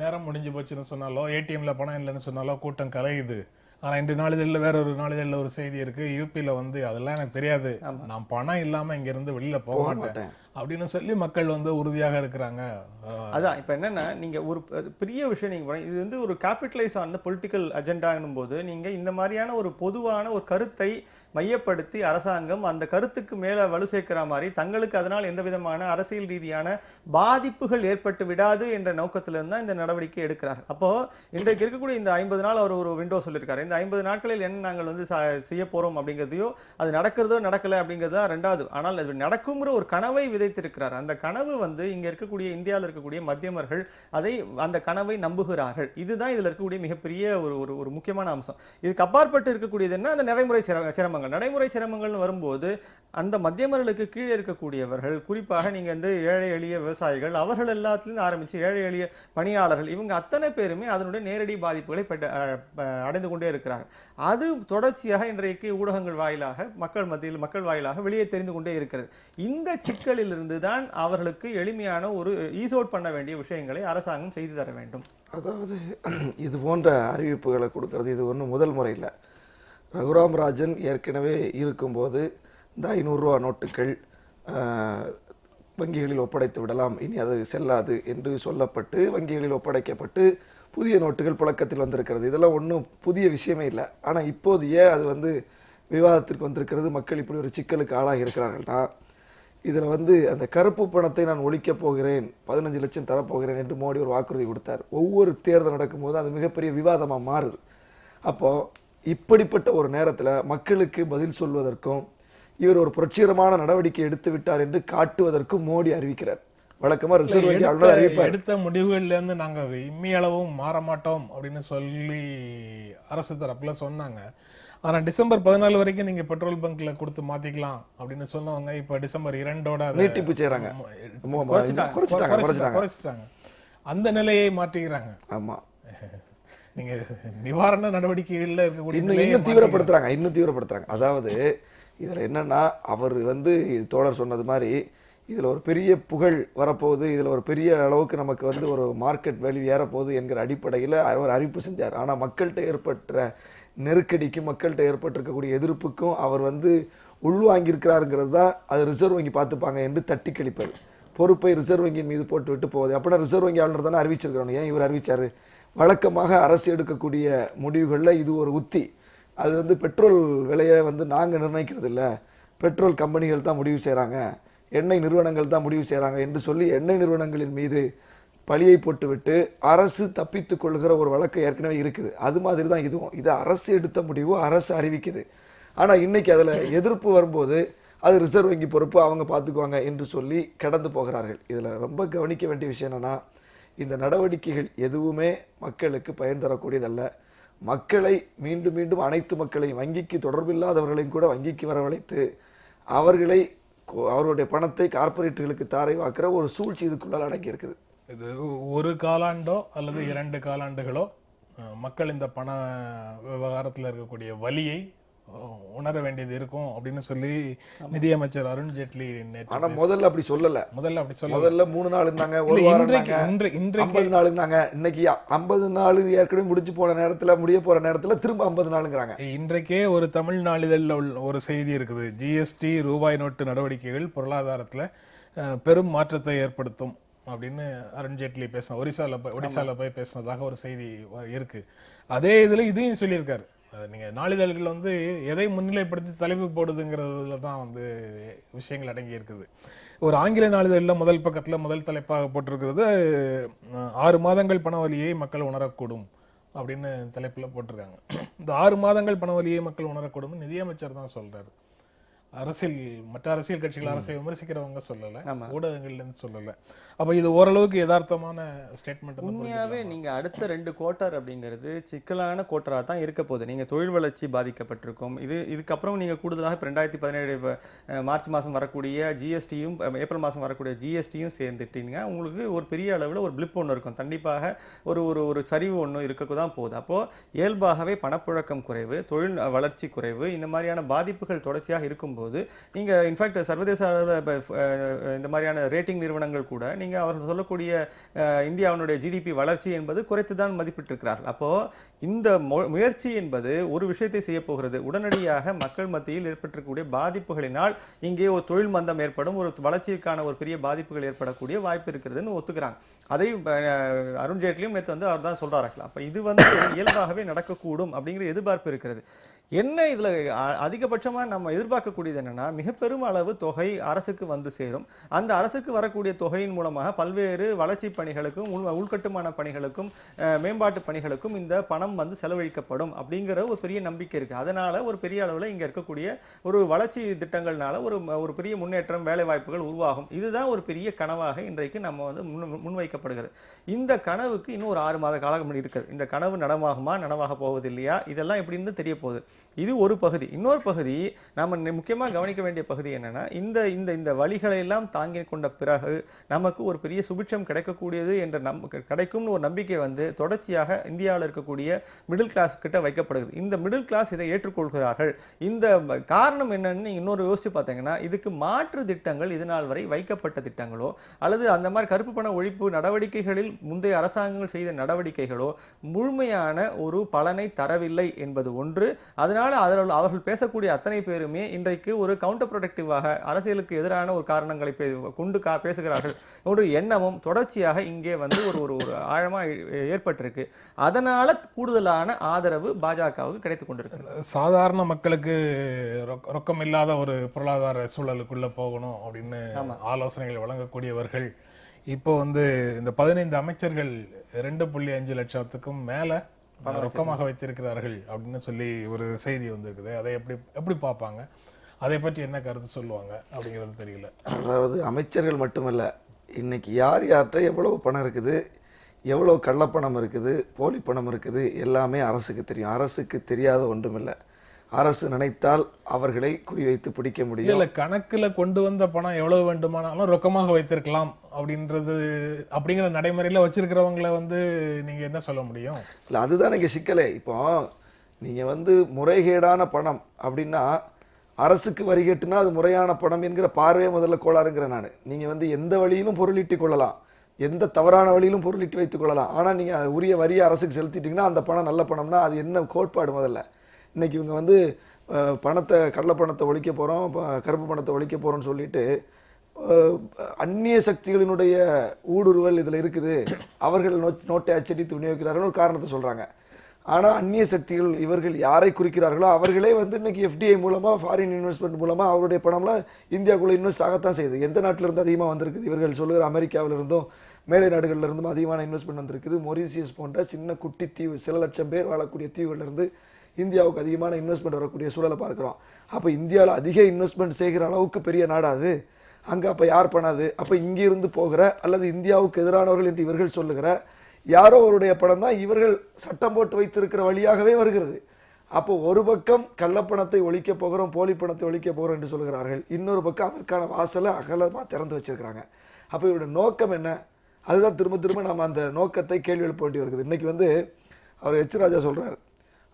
S1: நேரம் முடிஞ்சு போச்சுன்னு சொன்னாலோ, ஏடிஎம்ல பணம் இல்லைன்னு சொன்னாலோ கூட்டம் கலையுது. ஆனா இன்று நாளிதழில் வேற ஒரு நாளிதழில் ஒரு செய்தி இருக்கு, யூபியில வந்து அதெல்லாம் எனக்கு தெரியாது, நான் பணம் இல்லாம இங்க இருந்து வெளியில போக மாட்டேன் அப்படின்னு சொல்லி மக்கள் வந்து உறுதியாக இருக்கிறாங்க.
S3: அதான் இப்ப என்னன்னா, நீங்க ஒரு பெரிய விஷயம் நீங்க இது வந்து ஒரு கேபிட்டலைஸ் ஆன பொலிட்டிக்கல் அஜெண்டாங்கும் போது நீங்க இந்த மாதிரியான ஒரு பொதுவான ஒரு கருத்தை மையப்படுத்தி அரசாங்கம் அந்த கருத்துக்கு மேல வலு சேர்க்கிற மாதிரி தங்களுக்கு அதனால் எந்த விதமான அரசியல் ரீதியான பாதிப்புகள் ஏற்பட்டு விடாது என்ற நோக்கத்திலிருந்து தான் இந்த நடவடிக்கை எடுக்கிறார். அப்போ இன்றைக்கு இருக்கக்கூடிய இந்த 50 நாள் அவர் ஒரு விண்டோ சொல்லியிருக்காரு. இந்த 50 நாட்களில் என்ன நாங்கள் வந்து செய்ய போறோம் அப்படிங்கிறதையோ, அது நடக்கிறதோ நடக்கல அப்படிங்கிறதா ரெண்டாவது. ஆனால் அது நடக்குங்கிற ஒரு கனவை விதைத்திருக்கிறார். அந்த கனவு வந்து இங்க இருக்கக்கூடிய இந்தியாவில் இருக்கக்கூடிய மத்தியமர்கள் அந்த கனவை நம்புகிறார்கள். இதுதான் இதுல இருக்கக்கூடிய மிகப்பெரிய ஒரு முக்கியமான அம்சம். இதுக்கு அப்பாற்பட்டு இருக்கக்கூடியது என்ன, அந்த நடைமுறை சிரமங்கள். நடைமுறை சிரமங்கள்னு வரும்போது அந்த மத்தியமர்களுக்கு கீழே இருக்கக்கூடியவர்கள், குறிப்பாக நீங்க வந்து ஏழை எளிய விவசாயிகள், அவர்கள் எல்லாத்திலும் ஆரம்பிச்சு ஏழை எளிய பணியாளர்கள், இவங்க அத்தனை பேருமே அதனுடைய நேரடி பாதிப்புகளை அடைந்து கொண்டே இருக்கிறார்கள். அது தொடர்ச்சியாக இன்றைக்கு ஊடகங்கள் வாயிலாக மக்கள் வாயிலாக வெளியே தெரிந்து கொண்டே இருக்கிறது. இந்த சிக்கலிலிருந்து தான் அவர்களுக்கு எளிமையான ஒரு ஈஸோட் பண்ண வேண்டிய விஷயங்களை அரசாங்கம் செய்து தர வேண்டும்.
S2: அதாவது இது போன்ற அறிவிப்புகளை கொடுக்கறது இது ஒன்றும் முதல் முறை இல்லை. ரகுராம் ராஜன் ஏற்கனவே இருக்கும்போது இந்த 500 ரூபா நோட்டுகள் வங்கிகளில் ஒப்படைத்து விடலாம், இனி அது செல்லாது என்று சொல்லப்பட்டு வங்கிகளில் ஒப்படைக்கப்பட்டு புதிய நோட்டுகள் புழக்கத்தில் வந்திருக்கிறது. இதெல்லாம் ஒன்றும் புதிய விஷயமே இல்லை. ஆனால் இப்போது ஏன் அது வந்து விவாதத்திற்கு வந்திருக்கிறது, மக்கள் இப்படி ஒரு சிக்கலுக்கு ஆளாகி இருக்கிறார்கள்னா, இதில் வந்து அந்த கருப்பு பணத்தை நான் ஒழிக்கப் போகிறேன், 15 லட்சம் தரப்போகிறேன் என்று மோடி ஒரு வாக்குறுதி கொடுத்தார். ஒவ்வொரு தேர்தல் நடக்கும்போது அது மிகப்பெரிய விவாதமாக மாறுது. அப்போது இப்படிப்பட்ட ஒரு நேரத்தில் மக்களுக்கு பதில் சொல்வதற்கும் இவர் ஒரு புரட்சிகரமான நடவடிக்கை எடுத்து விட்டார் என்று காட்டுவதற்கும் மோடி அறிவிக்கிறார். வழக்கமா ரிசர்வ் வங்கி ஆளுநர் அறிவிப்பார்,
S1: எடுத்த முடிவுகள்ல இருந்து நாங்க இம்மியளவும் மாற மாட்டோம் அப்படின்னு சொல்லி அரசு தரப்புல சொன்னாங்க. ஆனா டிசம்பர் 14 வரைக்கும் நீங்க பெட்ரோல் பங்க்ல கொடுத்து மாத்திக்கலாம் அப்படின்னு சொன்னவங்க இப்ப டிசம்பர் 2ஓட
S2: நீட்டிப்பு செய்யறாங்க,
S1: குறைச்சிட்டாங்க. அந்த நிலையை மாற்றிக்கிறாங்க.
S2: ஆமா,
S1: நீங்க நிவாரண நடவடிக்கைகள்ல இருக்கக்கூடிய
S2: இன்னும் தீவிரப்படுத்துறாங்க. அதாவது இதுல என்னன்னா, அவர் வந்து தோழர் சொன்னது மாதிரி இதுல ஒரு பெரிய புகழ் வரப்போகுது, இதுல ஒரு பெரிய அளவுக்கு நமக்கு வந்து ஒரு மார்க்கெட் வேல்யூ ஏறப்போகுது என்கிற அடிப்படையில் அவர் அறிவிப்பு செஞ்சார். ஆனா மக்கள்கிட்ட ஏற்பட்ட நெருக்கடிக்கும் மக்கள்கிட்ட ஏற்பட்டிருக்கக்கூடிய எதிர்ப்புக்கும் அவர் வந்து உள்வாங்கியிருக்கிறாருங்கிறது தான் அது ரிசர்வ் வங்கி பார்த்துப்பாங்க என்று தட்டி கழிப்பது. பொறுப்பை ரிசர்வ் வங்கியின் மீது போட்டு விட்டு போகுது. அப்படின்னா ரிசர்வ் வங்கி ஆளுநர் தானே அறிவிச்சிருக்கிறோம், ஏன் இவர் அறிவிச்சாரு? வழக்கமாக அரசு எடுக்கக்கூடிய முடிவுகளில் இது ஒரு உத்தி. அது வந்து பெட்ரோல் விலையை வந்து நாங்கள் நிர்ணயிக்கிறது இல்லை, பெட்ரோல் கம்பெனிகள் தான் முடிவு செய்கிறாங்க, எண்ணெய் நிறுவனங்கள் தான் முடிவு செய்கிறாங்க என்று சொல்லி எண்ணெய் நிறுவனங்களின் மீது பழியை போட்டுவிட்டு அரசு தப்பித்துக் கொள்கிற ஒரு வழக்கு ஏற்கனவே இருக்குது. அது மாதிரி தான் இதுவும். இது அரசு எடுத்த முடிவு, அரசு அறிவிக்குது. ஆனால் இன்னைக்கு அதில் எதிர்ப்பு வரும்போது அது ரிசர்வ் வங்கி பொறுப்பு, அவங்க பார்த்துக்குவாங்க என்று சொல்லி கடந்து போகிறார்கள். இதில் ரொம்ப கவனிக்க வேண்டிய விஷயம் என்னன்னா, இந்த நடவடிக்கைகள் எதுவுமே மக்களுக்கு பயன் தரக்கூடியதல்ல. மக்களை மீண்டும் மீண்டும் அனைத்து மக்களையும், வங்கிக்கு தொடர்பில்லாதவர்களையும் கூட வங்கிக்கு வரவழைத்து அவர்களுடைய பணத்தை கார்பரேட்டுகளுக்கு தாரை வாக்குற ஒரு சூழ்ச்சி இதுக்குள்ளால் அடங்கி இருக்குது.
S1: இது ஒரு காலாண்டோ அல்லது 2 காலாண்டுகளோ மக்கள் இந்த பண விவகாரத்தில் இருக்கக்கூடிய வலியை உணர வேண்டியது இருக்கும் அப்படின்னு சொல்லி நிதியமைச்சர் அருண் ஜேட்லி
S2: ஆனா முதல்ல அப்படி சொல்லல. முதல்ல 3 நாள் இருந்தாங்க, ஒரு வாரம் 50 நாள் இருந்தாங்க. இன்னைக்கு 50 நாள் ஏற்கனவே முடிஞ்சு போன நேரத்துல, முடிய போற நேரத்துல திரும்ப 50 நாளுங்கிறாங்க.
S1: இன்றைக்கே ஒரு தமிழ் நாளிதழில் ஒரு செய்தி இருக்குது, ஜிஎஸ்டி ரூபாய் நோட்டு நடவடிக்கைகள் பொருளாதாரத்துல பெரும் மாற்றத்தை ஏற்படுத்தும் அப்படின்னு அருண் ஜேட்லி பேசின ஒடிசால போய் பேசினதாக ஒரு செய்தி இருக்கு. அதே இதுல இதையும் சொல்லியிருக்காரு. நீங்க நாளிதழ்கள் வந்து எதை முன்னிலைப்படுத்தி தலைப்பு போடுதுங்கிறதுல தான் வந்து விஷயங்கள் அடங்கி இருக்குது. ஒரு ஆங்கில நாளிதழில் முதல் பக்கத்துல முதல் தலைப்பாக போட்டிருக்கிறது 6 மாதங்கள் பணவலியை மக்கள் உணரக்கூடும் அப்படின்னு தலைப்புல போட்டிருக்காங்க. இந்த 6 மாதங்கள் பணவலியை மக்கள் உணரக்கூடும் நிதியமைச்சர் தான் சொல்றாரு. மற்ற அரசியல் கட்சிகள் அரசை விமர்சிக்கிறவங்க சொல்லல, ஊடகங்கள்ல இருந்து சொல்லல. அப்ப இது ஓரளவுக்கு யதார்த்தமான ஸ்டேட்மெண்ட்.
S3: உண்மையாவே நீங்க அடுத்த 2 குவார்ட்டர் அப்படிங்கிறது சிக்கலான குவார்ட்டரா தான் இருக்க போகுது. நீங்க தொழில் வளர்ச்சி பாதிக்கப்பட்டிருக்கும். இதுக்கப்புறம் நீங்க கூடுதலாக 2017 மார்ச் மாதம் வரக்கூடிய ஜிஎஸ்டியும் ஏப்ரல் மாதம் வரக்கூடிய ஜிஎஸ்டியும் சேர்ந்துட்டீங்க, உங்களுக்கு ஒரு பெரிய அளவில் ஒரு பிளிப் ஒன்று இருக்கும். கண்டிப்பாக ஒரு சரிவு ஒன்று இருக்க தான் போகுது. அப்போ இயல்பாகவே பணப்புழக்கம் குறைவு, தொழில் வளர்ச்சி குறைவு, இந்த மாதிரியான பாதிப்புகள் தொடர்ச்சியாக இருக்கும் போது நீங்க இன்ஃபேக்ட் சர்வதேச அளவில் இந்த மாதிரியான ரேட்டிங் நிறுவனங்கள் கூட நீங்க அவர்கள் சொல்லக்கூடிய இந்தியாவினுடைய ஜிடிபி வளர்ச்சி என்பது குறைத்துதான் மதிப்பிட்டிருக்கிறார்கள். அப்போ இந்த முயற்சி என்பது ஒரு விஷயத்தை செய்ய போகிறது. உடனடியாக மக்கள் மத்தியில் ஏற்பட்டிருக்கக்கூடிய பாதிப்புகளினால் இங்கே ஒரு தொழில் மந்தம் ஏற்படும், ஒரு வளர்ச்சிக்கான ஒரு பெரிய பாதிப்புகள் ஏற்படக்கூடிய வாய்ப்பு இருக்கிறதுன்னு ஒத்துக்கிறாங்க. அதை அருண் ஜேட்லியும் நேற்று வந்து அவர் தான் சொல்றார்கள். அப்ப இது வந்து இயல்பாகவே நடக்கக்கூடும் அப்படிங்கிற எதிர்பார்ப்பு இருக்கிறது. என்ன இதுல அதிகபட்சமா நம்ம எதிர்பார்க்கக்கூடிய பார்க்கக்கூடியது என்னன்னா, மிக பெரும் அளவு தொகை அரசுக்கு வந்து சேரும். அந்த அரசுக்கு வரக்கூடிய தொகையின் மூலமாக பல்வேறு வளர்ச்சி பணிகளுக்கும் உள்கட்டுமான பணிகளுக்கும் மேம்பாட்டு பணிகளுக்கும் இந்த பணம் வந்து செலவழிக்கப்படும் அப்படிங்கிற ஒரு பெரிய நம்பிக்கை இருக்கு. அதனால ஒரு பெரிய அளவில் இங்க இருக்கக்கூடிய ஒரு வளர்ச்சி திட்டங்கள்னால ஒரு பெரிய முன்னேற்றம், வேலை வாய்ப்புகள் உருவாகும். இதுதான் ஒரு பெரிய கனவாக இன்றைக்கு நம்ம வந்து முன்வைக்கப்படுகிறது. இந்த கனவுக்கு இன்னும் ஒரு 6 மாத காலம் இருக்குது. இந்த கனவு நனவாக போவது இல்லையா, இதெல்லாம் எப்படின்னு தெரிய போகுது. இது ஒரு பகுதி. இன்னொரு பகுதி நாம முக்கியமாக கவனிக்க வேண்டிய பகுதி என்னன்னா, இந்த வழிகளை எல்லாம் தாங்கி கொண்ட பிறகு நமக்கு ஒரு பெரிய சுபிட்சம் கிடைக்கக்கூடியது என்ற கிடைக்கும்னு ஒரு நம்பிக்கை வந்து தொடர்ச்சியாக இந்தியாவில் இருக்கக்கூடிய மிடில் கிளாஸ் கிட்ட வைக்கப்படுகிறது. இந்த மிடில் கிளாஸ் இதை ஏற்றுக்கொள்கிறார்கள். இந்த காரணம் என்னன்னு இன்னொரு யோசிச்சு பார்த்தீங்கன்னா, இதுக்கு மாற்று திட்டங்கள் இது நாள் வரை வைக்கப்பட்ட திட்டங்களோ அல்லது அந்த மாதிரி கருப்பு பண ஒழிப்பு நடவடிக்கைகளில் முந்தைய அரசாங்கங்கள் செய்த நடவடிக்கைகளோ முழுமையான ஒரு பலனை தரவில்லை என்பது ஒன்று. அதனால அவர்கள் பேசக்கூடிய அத்தனை பேருமே இன்றைக்கு ஒரு கவுண்டர் ப்ரொடக்டிவாக அரசியலுக்கு எதிரான ஒரு காரணங்களை கொண்டு பேசுகிறார்கள் ஒரு எண்ணமும் தொடர்ச்சியாக இங்கே வந்து ஒரு ஆழமா ஏற்பட்டிருக்கு. அதனால கூடுதலான ஆதரவு பாஜகவுக்கு கிடைத்துக் கொண்டிருக்கு.
S1: சாதாரண மக்களுக்கு ரொக்கம் இல்லாத ஒரு பொருளாதார சூழலுக்குள்ள போகணும் அப்படின்னு ஆலோசனைகள் வழங்கக்கூடியவர்கள் இப்போ வந்து இந்த 15 அமைச்சர்கள் 2.5 லட்சத்துக்கும் மேல ரொக்கமாக வைத்திருக்கிறார்கள் அப்படின்னு சொல்லி ஒரு செய்தி வந்திருக்குது. அதை எப்படி பார்ப்பாங்க, அதை பற்றி என்ன கருத்து சொல்லுவாங்க அப்படிங்கிறது தெரியல.
S2: அதாவது அமைச்சர்கள் மட்டுமல்ல, இன்னைக்கு யார்கிட்ட எவ்வளவு பணம் இருக்குது, எவ்வளவு கள்ளப்பணம் இருக்குது, போலி பணம் இருக்குது, எல்லாமே அரசுக்கு தெரியும். அரசுக்கு தெரியாத ஒன்றுமில்லை. அரசு நினைத்தால் அவர்களை குறிவைத்து பிடிக்க முடியும்.
S1: இல்ல, கணக்குல கொண்டு வந்த பணம் எவ்வளவு வேண்டுமானாலும் ரொக்கமாக வைத்திருக்கலாம் அப்படிங்கிற நடைமுறையில வச்சிருக்கிறவங்களை வந்து நீங்க என்ன சொல்ல முடியும்?
S2: இல்ல, அதுதான் இங்க சிக்கலே. இப்போ நீங்க வந்து முறைகேடான பணம் அப்படின்னா அரசுக்கு வரி கேட்டுனா அது முறையான பணம் என்கிற பார்வையே முதல்ல கோளாறுங்கிற நான். நீங்க வந்து எந்த வழியிலும் பொருளீட்டிக் கொள்ளலாம், எந்த தவறான வழியிலும் பொருளீட்டி வைத்துக் கொள்ளலாம். ஆனா நீங்க உரிய வரியை அரசுக்கு செலுத்திட்டீங்கன்னா அந்த பணம் நல்ல பணம்னா அது என்ன கோட்பாடு? முதல்ல இன்னைக்கு இவங்க வந்து கள்ள பணத்தை ஒழிக்க போறோம், கருப்பு பணத்தை ஒழிக்க போறோம்னு சொல்லிட்டு அந்நிய சக்திகளினுடைய ஊடுருவல் இதுல இருக்குது, அவர்கள் நோட்டை அச்சடித்து விநியோகிக்கிறார்கள் ஒரு காரணத்தை சொல்றாங்க. ஆனா அந்நிய சக்திகள் இவர்கள் யாரை குறிக்கிறார்களோ அவர்களே வந்து இன்னைக்கு FDI மூலமா, ஃபாரின் இன்வெஸ்ட்மெண்ட் மூலமா அவருடைய பணம்லாம் இந்தியாவுக்குள்ள இன்வெஸ்ட் ஆகத்தான் செய்யுது. எந்த நாட்டில இருந்து அதிகமாக வந்திருக்குது? இவர்கள் சொல்லுகிற அமெரிக்காவில இருந்தும் மேலை நாடுகள்ல இருந்தும் அதிகமான இன்வெஸ்ட்மெண்ட் வந்திருக்குது. மொரீசியஸ் போன்ற சின்ன குட்டி தீவு, சில லட்சம் பேர் வாழக்கூடிய தீவுகள்ல இருந்து இந்தியாவுக்கு அதிகமான இன்வெஸ்ட்மெண்ட் வரக்கூடிய சூழலை பார்க்கிறோம். அப்ப இந்தியாவில் அதிக இன்வெஸ்ட்மெண்ட் செய்கிற அளவுக்கு பெரிய நாடாது. அங்க அப்ப யார் பண்ணாது? அப்ப இங்கிருந்து போகிற அல்லது இந்தியாவுக்கு எதிரானவர்கள் என்று இவர்கள் சொல்லுகிற யாரோ அவருடைய பணம் தான் இவர்கள் சட்டம் போட்டு வைத்திருக்கிற வழியாகவே வருகிறது. அப்போ ஒரு பக்கம் கள்ளப்பணத்தை ஒழிக்க போகிறோம், போலி பணத்தை ஒழிக்க போகிறோம் என்று சொல்கிறார்கள். இன்னொரு பக்கம் அதற்கான வாசலை அகலமா திறந்து வச்சிருக்கிறாங்க. அப்ப இவருடைய நோக்கம் என்ன? அதுதான் திரும்ப திரும்ப நம்ம அந்த நோக்கத்தை கேள்வி எழுப்ப வேண்டி வருகிறது. இன்னைக்கு வந்து அவர் H. ராஜா சொல்றாரு,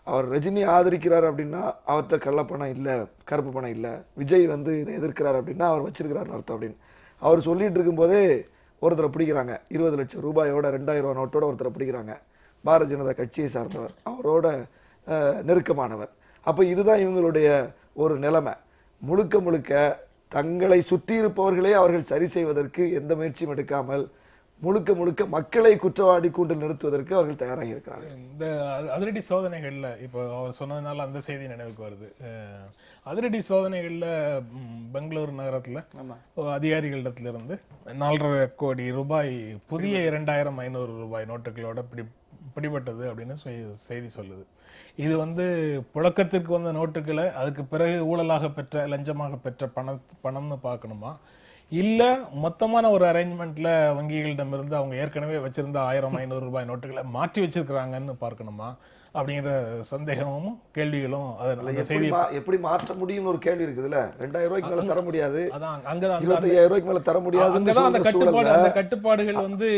S2: அவர் ரஜினி ஆதரிக்கிறார் அப்படின்னா அவர்கிட்ட கள்ளப்பணம் இல்லை, கருப்பு பணம் இல்லை. விஜய் வந்து இதை எதிர்க்கிறார் அப்படின்னா அவர் வச்சிருக்கிறார் அர்த்தம் அப்படின்னு அவர் சொல்லிட்டு இருக்கும்போதே ஒருத்தரை பிடிக்கிறாங்க. 20 லட்சம் ரூபாயோட 2000 ரூபாய் நோட்டோட ஒருத்தரை பிடிக்கிறாங்க. பாரதிய ஜனதா கட்சியை சார்ந்தவர், அவரோட நெருக்கமானவர். அப்போ இதுதான் இவங்களுடைய ஒரு நிலைமை. முழுக்க முழுக்க தங்களை சுற்றி இருப்பவர்களே அவர்கள் சரி செய்வதற்கு எந்த முயற்சியும் எடுக்காமல் முழுக்க முழுக்க மக்களை குற்றவாளி கூண்டில் நிறுத்துவதற்கு அவர்கள் தயாராக இருக்கிறார்கள்.
S1: இந்த அதிரடி சோதனைகள்ல இப்போ அவர் சொன்னதுனால அந்த செய்தி நினைவுக்கு வருது. அதிரடி சோதனைகள்ல பெங்களூரு நகரத்துல அதிகாரிகளிடத்துல இருந்து 4.5 கோடி ரூபாய் புதிய 2500 ரூபாய் நோட்டுகளோட பிடிபட்டது அப்படின்னு செய்தி சொல்லுது. இது வந்து புழக்கத்திற்கு வந்த நோட்டுகளை அதுக்கு பிறகு ஊழலாக பெற்ற, லஞ்சமாக பெற்ற பணம்னு பார்க்கணுமா, இல்ல மொத்தமான ஒரு அரேஞ்ச்மெண்ட்ல வங்கிகளிடமிருந்து அவங்க ஏற்கனவே வச்சிருந்த 1000-500 ரூபாய் நோட்டுகளை மாற்றி வச்சிருக்கிறாங்கன்னு பார்க்கணுமா அப்படிங்கிற சந்தேகமும் கேள்விகளும்
S2: எப்படி மாற்ற முடியும்னு ஒரு கேள்வி இருக்குதுல்ல. 2000 ரூபாய்க்கு மேல தர முடியாது, 25,000 ரூபாய்க்கு மேல தர முடியாது.
S1: அந்த கட்டுப்பாடுகள் வந்து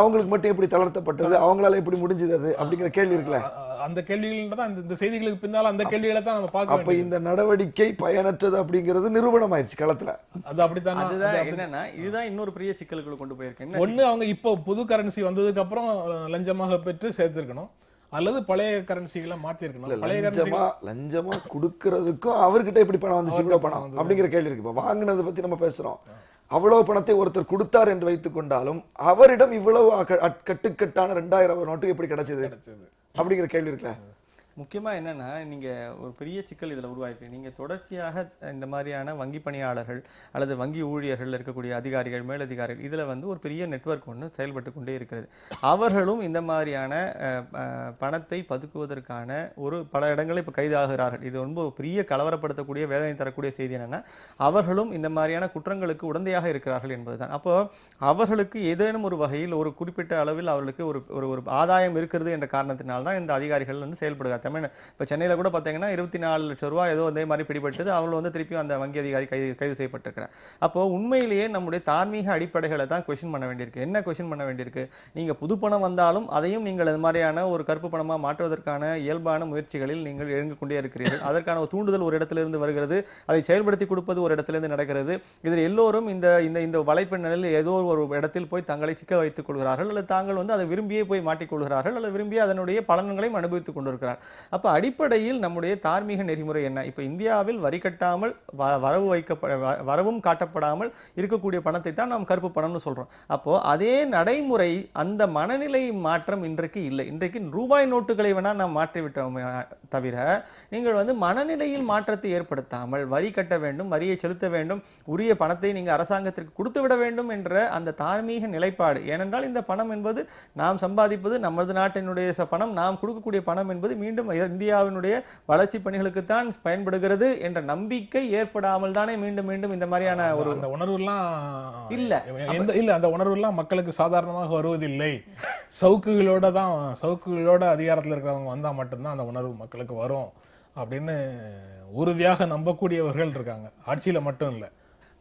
S2: அவங்களுக்கு மட்டும் எப்படி தளர்த்தப்பட்டது, அவங்களால எப்படி முடிஞ்சது அது அப்படிங்கிற கேள்வி இருக்குல்ல.
S1: அந்த கேள்விகள் தான் இந்த செய்திகளுக்கு பின்னால அந்த கேள்விகளை தான் நம்ம பார்க்க.
S2: அப்ப இந்த நடவடிக்கை பயனற்றது அப்படிங்கிறது நிரூபணம் ஆயிடுச்சு களத்துல.
S1: அது அப்படித்தான்.
S3: அதுதான் என்னன்னா, இதுதான் இன்னொரு பெரிய சிக்கலுக்குள்ள கொண்டு போயிருக்கு.
S1: ஒண்ணு அவங்க இப்போ புது கரன்சி வந்ததுக்கு அப்புறம் லஞ்சமாக பெற்று சேர்த்திருக்கணும், அல்லது பழைய கரன்சிகளை மாத்தி இருக்கணும். பழைய
S2: லஞ்சமா கொடுக்கறதுக்கும் அவர்கிட்ட எப்படி பணம் வந்து இவ்வளவு பணம் அப்படிங்கிற கேள்வி இருக்கு. இப்ப வாங்கினதை பத்தி நம்ம பேசுறோம். அவ்வளவு பணத்தை ஒருத்தர் கொடுத்தார் என்று வைத்துக் கொண்டாலும் அவரிடம் இவ்வளவு கட்டுக்கட்டான 2000 நோட்டு எப்படி கிடைச்சது அப்படிங்கிற கேள்வி இருக்குல்ல.
S3: முக்கியமா என்னன்னா, நீங்க ஒரு பெரிய சிக்கல் இதுல உருவாயிருக்கு. நீங்க தொடர்ச்சியாக இந்த மாதிரியான வங்கி பணியாளர்கள் அல்லது வங்கி ஊழியர்கள் இருக்கக்கூடிய அதிகாரிகள், மேலதிகாரிகள் இதுல வந்து ஒரு பெரிய நெட்வொர்க் ஒன்று செயல்பட்டு கொண்டே இருக்கிறது. அவர்களும் இந்த மாதிரியான பணத்தை பதுக்குவதற்கான ஒரு பல இடங்களில் இப்போ கைதாகிறார்கள். இது ரொம்ப பெரிய கலவரப்படுத்தக்கூடிய, வேதனை தரக்கூடிய செய்தி என்னன்னா, அவர்களும் இந்த மாதிரியான குற்றங்களுக்கு உடந்தையாக இருக்கிறார்கள் என்பதுதான். அப்போ அவர்களுக்கு ஏதேனும் ஒரு வகையில் ஒரு குறிப்பிட்ட அளவில் அவர்களுக்கு ஒரு ஒரு ஆதாயம் இருக்கிறது என்ற காரணத்தினால்தான் இந்த அதிகாரிகள் வந்து செயல்படுகிறார். இப்போ சென்னையில் கூட பார்த்தீங்கன்னா 24 லட்சம் ரூபாய் ஏதோ அதே மாதிரி பிடிபட்டது. அவர்கள் வந்து திருப்பியும் அந்த வங்கி அதிகாரி கைது செய்யப்பட்டிருக்கிறார். அப்போ உண்மையிலேயே நம்முடைய தார்மீக அடிப்படைகளை தான் கொஸ்டின் பண்ண வேண்டியிருக்கு. என்ன கொஸ்டின் பண்ண வேண்டியிருக்கு? நீங்க புது பணம் வந்தாலும் அதையும் நீங்கள் அது மாதிரியான ஒரு கருப்பு பணமாக மாற்றுவதற்கான இயல்பான முயற்சிகளில் நீங்கள் இறங்கிக் கொண்டே இருக்கிறீர்கள். அதற்கான ஒரு தூண்டுதல் ஒரு இடத்திலிருந்து வருகிறது, அதை செயல்படுத்தி கொடுப்பது ஒரு இடத்திலிருந்து நடக்கிறது. இதில் எல்லோரும் இந்த இந்த இந்த வலைப்பின் நிலையில் ஏதோ ஒரு இடத்தில் போய் தங்களை சிக்க வைத்துக் கொள்கிறார்கள், அல்லது தாங்கள் வந்து அதை விரும்பியே போய் மாட்டிக்கொள்கிறார்கள், அல்லது விரும்பியே அதனுடைய பலன்களையும் அனுபவித்துக் கொண்டிருக்கிறார். அப்ப அடிப்படையில் நம்முடைய தார்மீக நெறிமுறை என்ன? இப்ப இந்தியாவில் வரி கட்டாமல் வரவும் காட்டப்படாமல் இருக்கக்கூடிய பணத்தை தான் நாம் கருப்பு பணம்னு சொல்றோம். அப்போ அதே நடைமுறை, அந்த மனநிலை மாற்றம் இன்றைக்கு இல்லை. இன்றைக்கு ரூபாய் நோட்டுகளை வேணா நாம் மாற்றிவிட்டோம் தவிர, நீங்கள் வந்து மனநிலையில் மாற்றத்தை ஏற்படுத்தாமல் வரி கட்ட வேண்டும், வரியை செலுத்த வேண்டும், உரிய பணத்தை நீங்க அரசாங்கத்திற்கு கொடுத்து விட வேண்டும் என்ற அந்த தார்மீக நிலைப்பாடு. ஏனென்றால் இந்த பணம் என்பது நாம் சம்பாதிப்பது, நமது நாட்டினுடைய பணம், நாம் கொடுக்கக்கூடிய பணம் என்பது மீண்டும் இந்தியாவினுடைய வளர்ச்சி பணிகளுக்குத்தான் பயன்படுகிறது என்ற நம்பிக்கை ஏற்படாமல் தானே மீண்டும் மீண்டும் இந்த மாதிரியான ஒரு
S1: அந்த உணர்வுலாம்
S3: இல்ல
S1: அந்த உணர்வுலாம் மக்களுக்கு சாதாரணமாக வருவதில்லை. சவுக்குகளோட அதிகாரத்தில் இருக்கிறவங்க வந்தா மட்டும்தான் அந்த உணர்வு மக்களுக்கு வரும் அப்படின்னு உறுதியாக நம்பக்கூடியவர்கள் இருக்காங்க, ஆட்சியில மட்டும் இல்லை.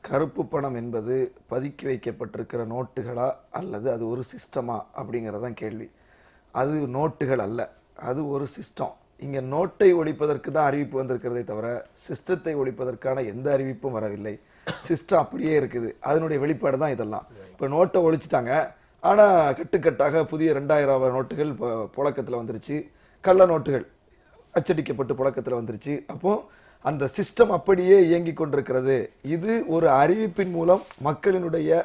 S2: கருப்பு பணம் என்பது பதுக்கி வைக்கப்பட்டிருக்கிற நோட்டுகளா அல்லது அது ஒரு சிஸ்டமா அப்படிங்கிறதான் கேள்வி. அது நோட்டுகள் அல்ல, அது ஒரு சிஸ்டம். இங்கே நோட்டை ஒழிப்பதற்கு தான் அறிவிப்பு வந்திருக்கிறதே தவிர சிஸ்டத்தை ஒழிப்பதற்கான எந்த அறிவிப்பும் வரவில்லை. சிஸ்டம் அப்படியே இருக்குது, அதனுடைய வெளிப்பாடு தான் இதெல்லாம். இப்போ நோட்டை ஒழிச்சிட்டாங்க, ஆனால் கட்டுக்கட்டாக புதிய 2000 நோட்டுகள் புழக்கத்தில் வந்துருச்சு, கள்ள நோட்டுகள் அச்சடிக்கப்பட்டு புழக்கத்தில் வந்துருச்சு. அப்போ அந்த சிஸ்டம் அப்படியே இயங்கி கொண்டிருக்கிறது. இது ஒரு அறிவிப்பின் மூலம் மக்களினுடைய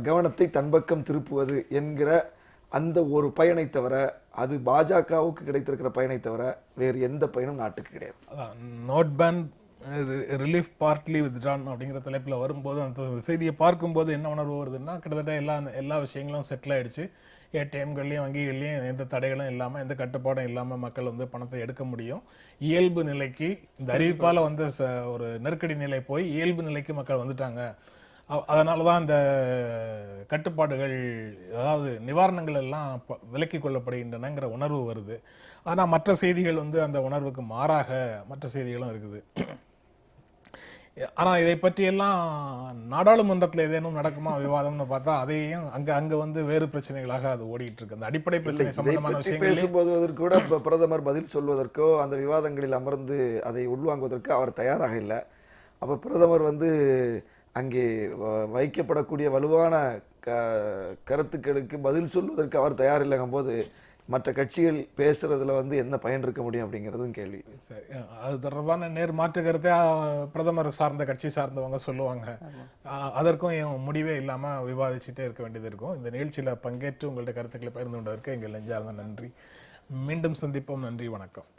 S2: கவனத்தை தன்பக்கம் திருப்புவது என்கிற அந்த ஒரு பயனை தவிர, அது பாஜகவுக்கு கிடைத்திருக்கிற பயனை தவிர வேறு எந்த பயனும் நாட்டுக்கு கிடையாது.
S1: Note ban relief partly withdrawn அப்படிங்கிற தலைப்பில் வரும்போது அந்த செய்தியை பார்க்கும்போது என்ன உணர்வு வருதுன்னா, கிட்டத்தட்ட எல்லா விஷயங்களும் செட்டில் ஆயிடுச்சு. ஏடிஎம்கள்லையும் வங்கிகள்லையும் எந்த தடைகளும் இல்லாமல், எந்த கட்டுப்பாடும் இல்லாமல் மக்கள் வந்து பணத்தை எடுக்க முடியும். இயல்பு நிலைக்கு இந்த அறிவிப்பால் வந்து ஒரு நெருக்கடி நிலை போய் இயல்பு நிலைக்கு மக்கள் வந்துட்டாங்க. அதனால தான் இந்த கட்டுப்பாடுகள், அதாவது நிவாரணங்கள் எல்லாம் விலக்கி கொள்ளப்படுகின்றனங்கிற உணர்வு வருது. ஆனால் மற்ற செய்திகள் வந்து அந்த உணர்வுக்கு மாறாக மற்ற செய்திகளும் இருக்குது. ஆனா இதை பற்றி எல்லாம் நாடாளுமன்றத்தில் ஏதேனும் நடக்குமா விவாதம்னு பார்த்தா அதையும் அங்க வந்து வேறு பிரச்சனைகளாக அது ஓடிட்டு இருக்கு. அந்த அடிப்படை பிரச்சனை சம்பந்தமான விஷயங்கள்
S2: பேசும்போது கூட பிரதமர் பதில் சொல்வதற்கோ அந்த விவாதங்களில் அமர்ந்து அதை உள்வாங்குவதற்கு அவர் தயாராக இல்லை. அப்ப பிரதமர் வந்து அங்கே வைக்கப்படக்கூடிய வலுவான கருத்துக்களுக்கு பதில் சொல்வதற்கு அவர் தயார் இல்லைங்கும் போது மற்ற கட்சிகள் பேசுறதுல வந்து என்ன பயன் இருக்க முடியும் அப்படிங்கிறதும் கேள்வி.
S1: சரி, அது தொடர்பான மாற்று கருத்தை பிரதமர் சார்ந்த கட்சி சார்ந்தவங்க சொல்லுவாங்க. அதற்கும் முடிவே இல்லாம விவாதிச்சுட்டே இருக்க வேண்டியது இருக்கும். இந்த நிகழ்ச்சியில பங்கேற்று உங்களுடைய கருத்துக்களை பகிர்ந்து கொண்டதற்கு எங்கள் நெஞ்சார்ந்த நன்றி. மீண்டும் சந்திப்போம். நன்றி, வணக்கம்.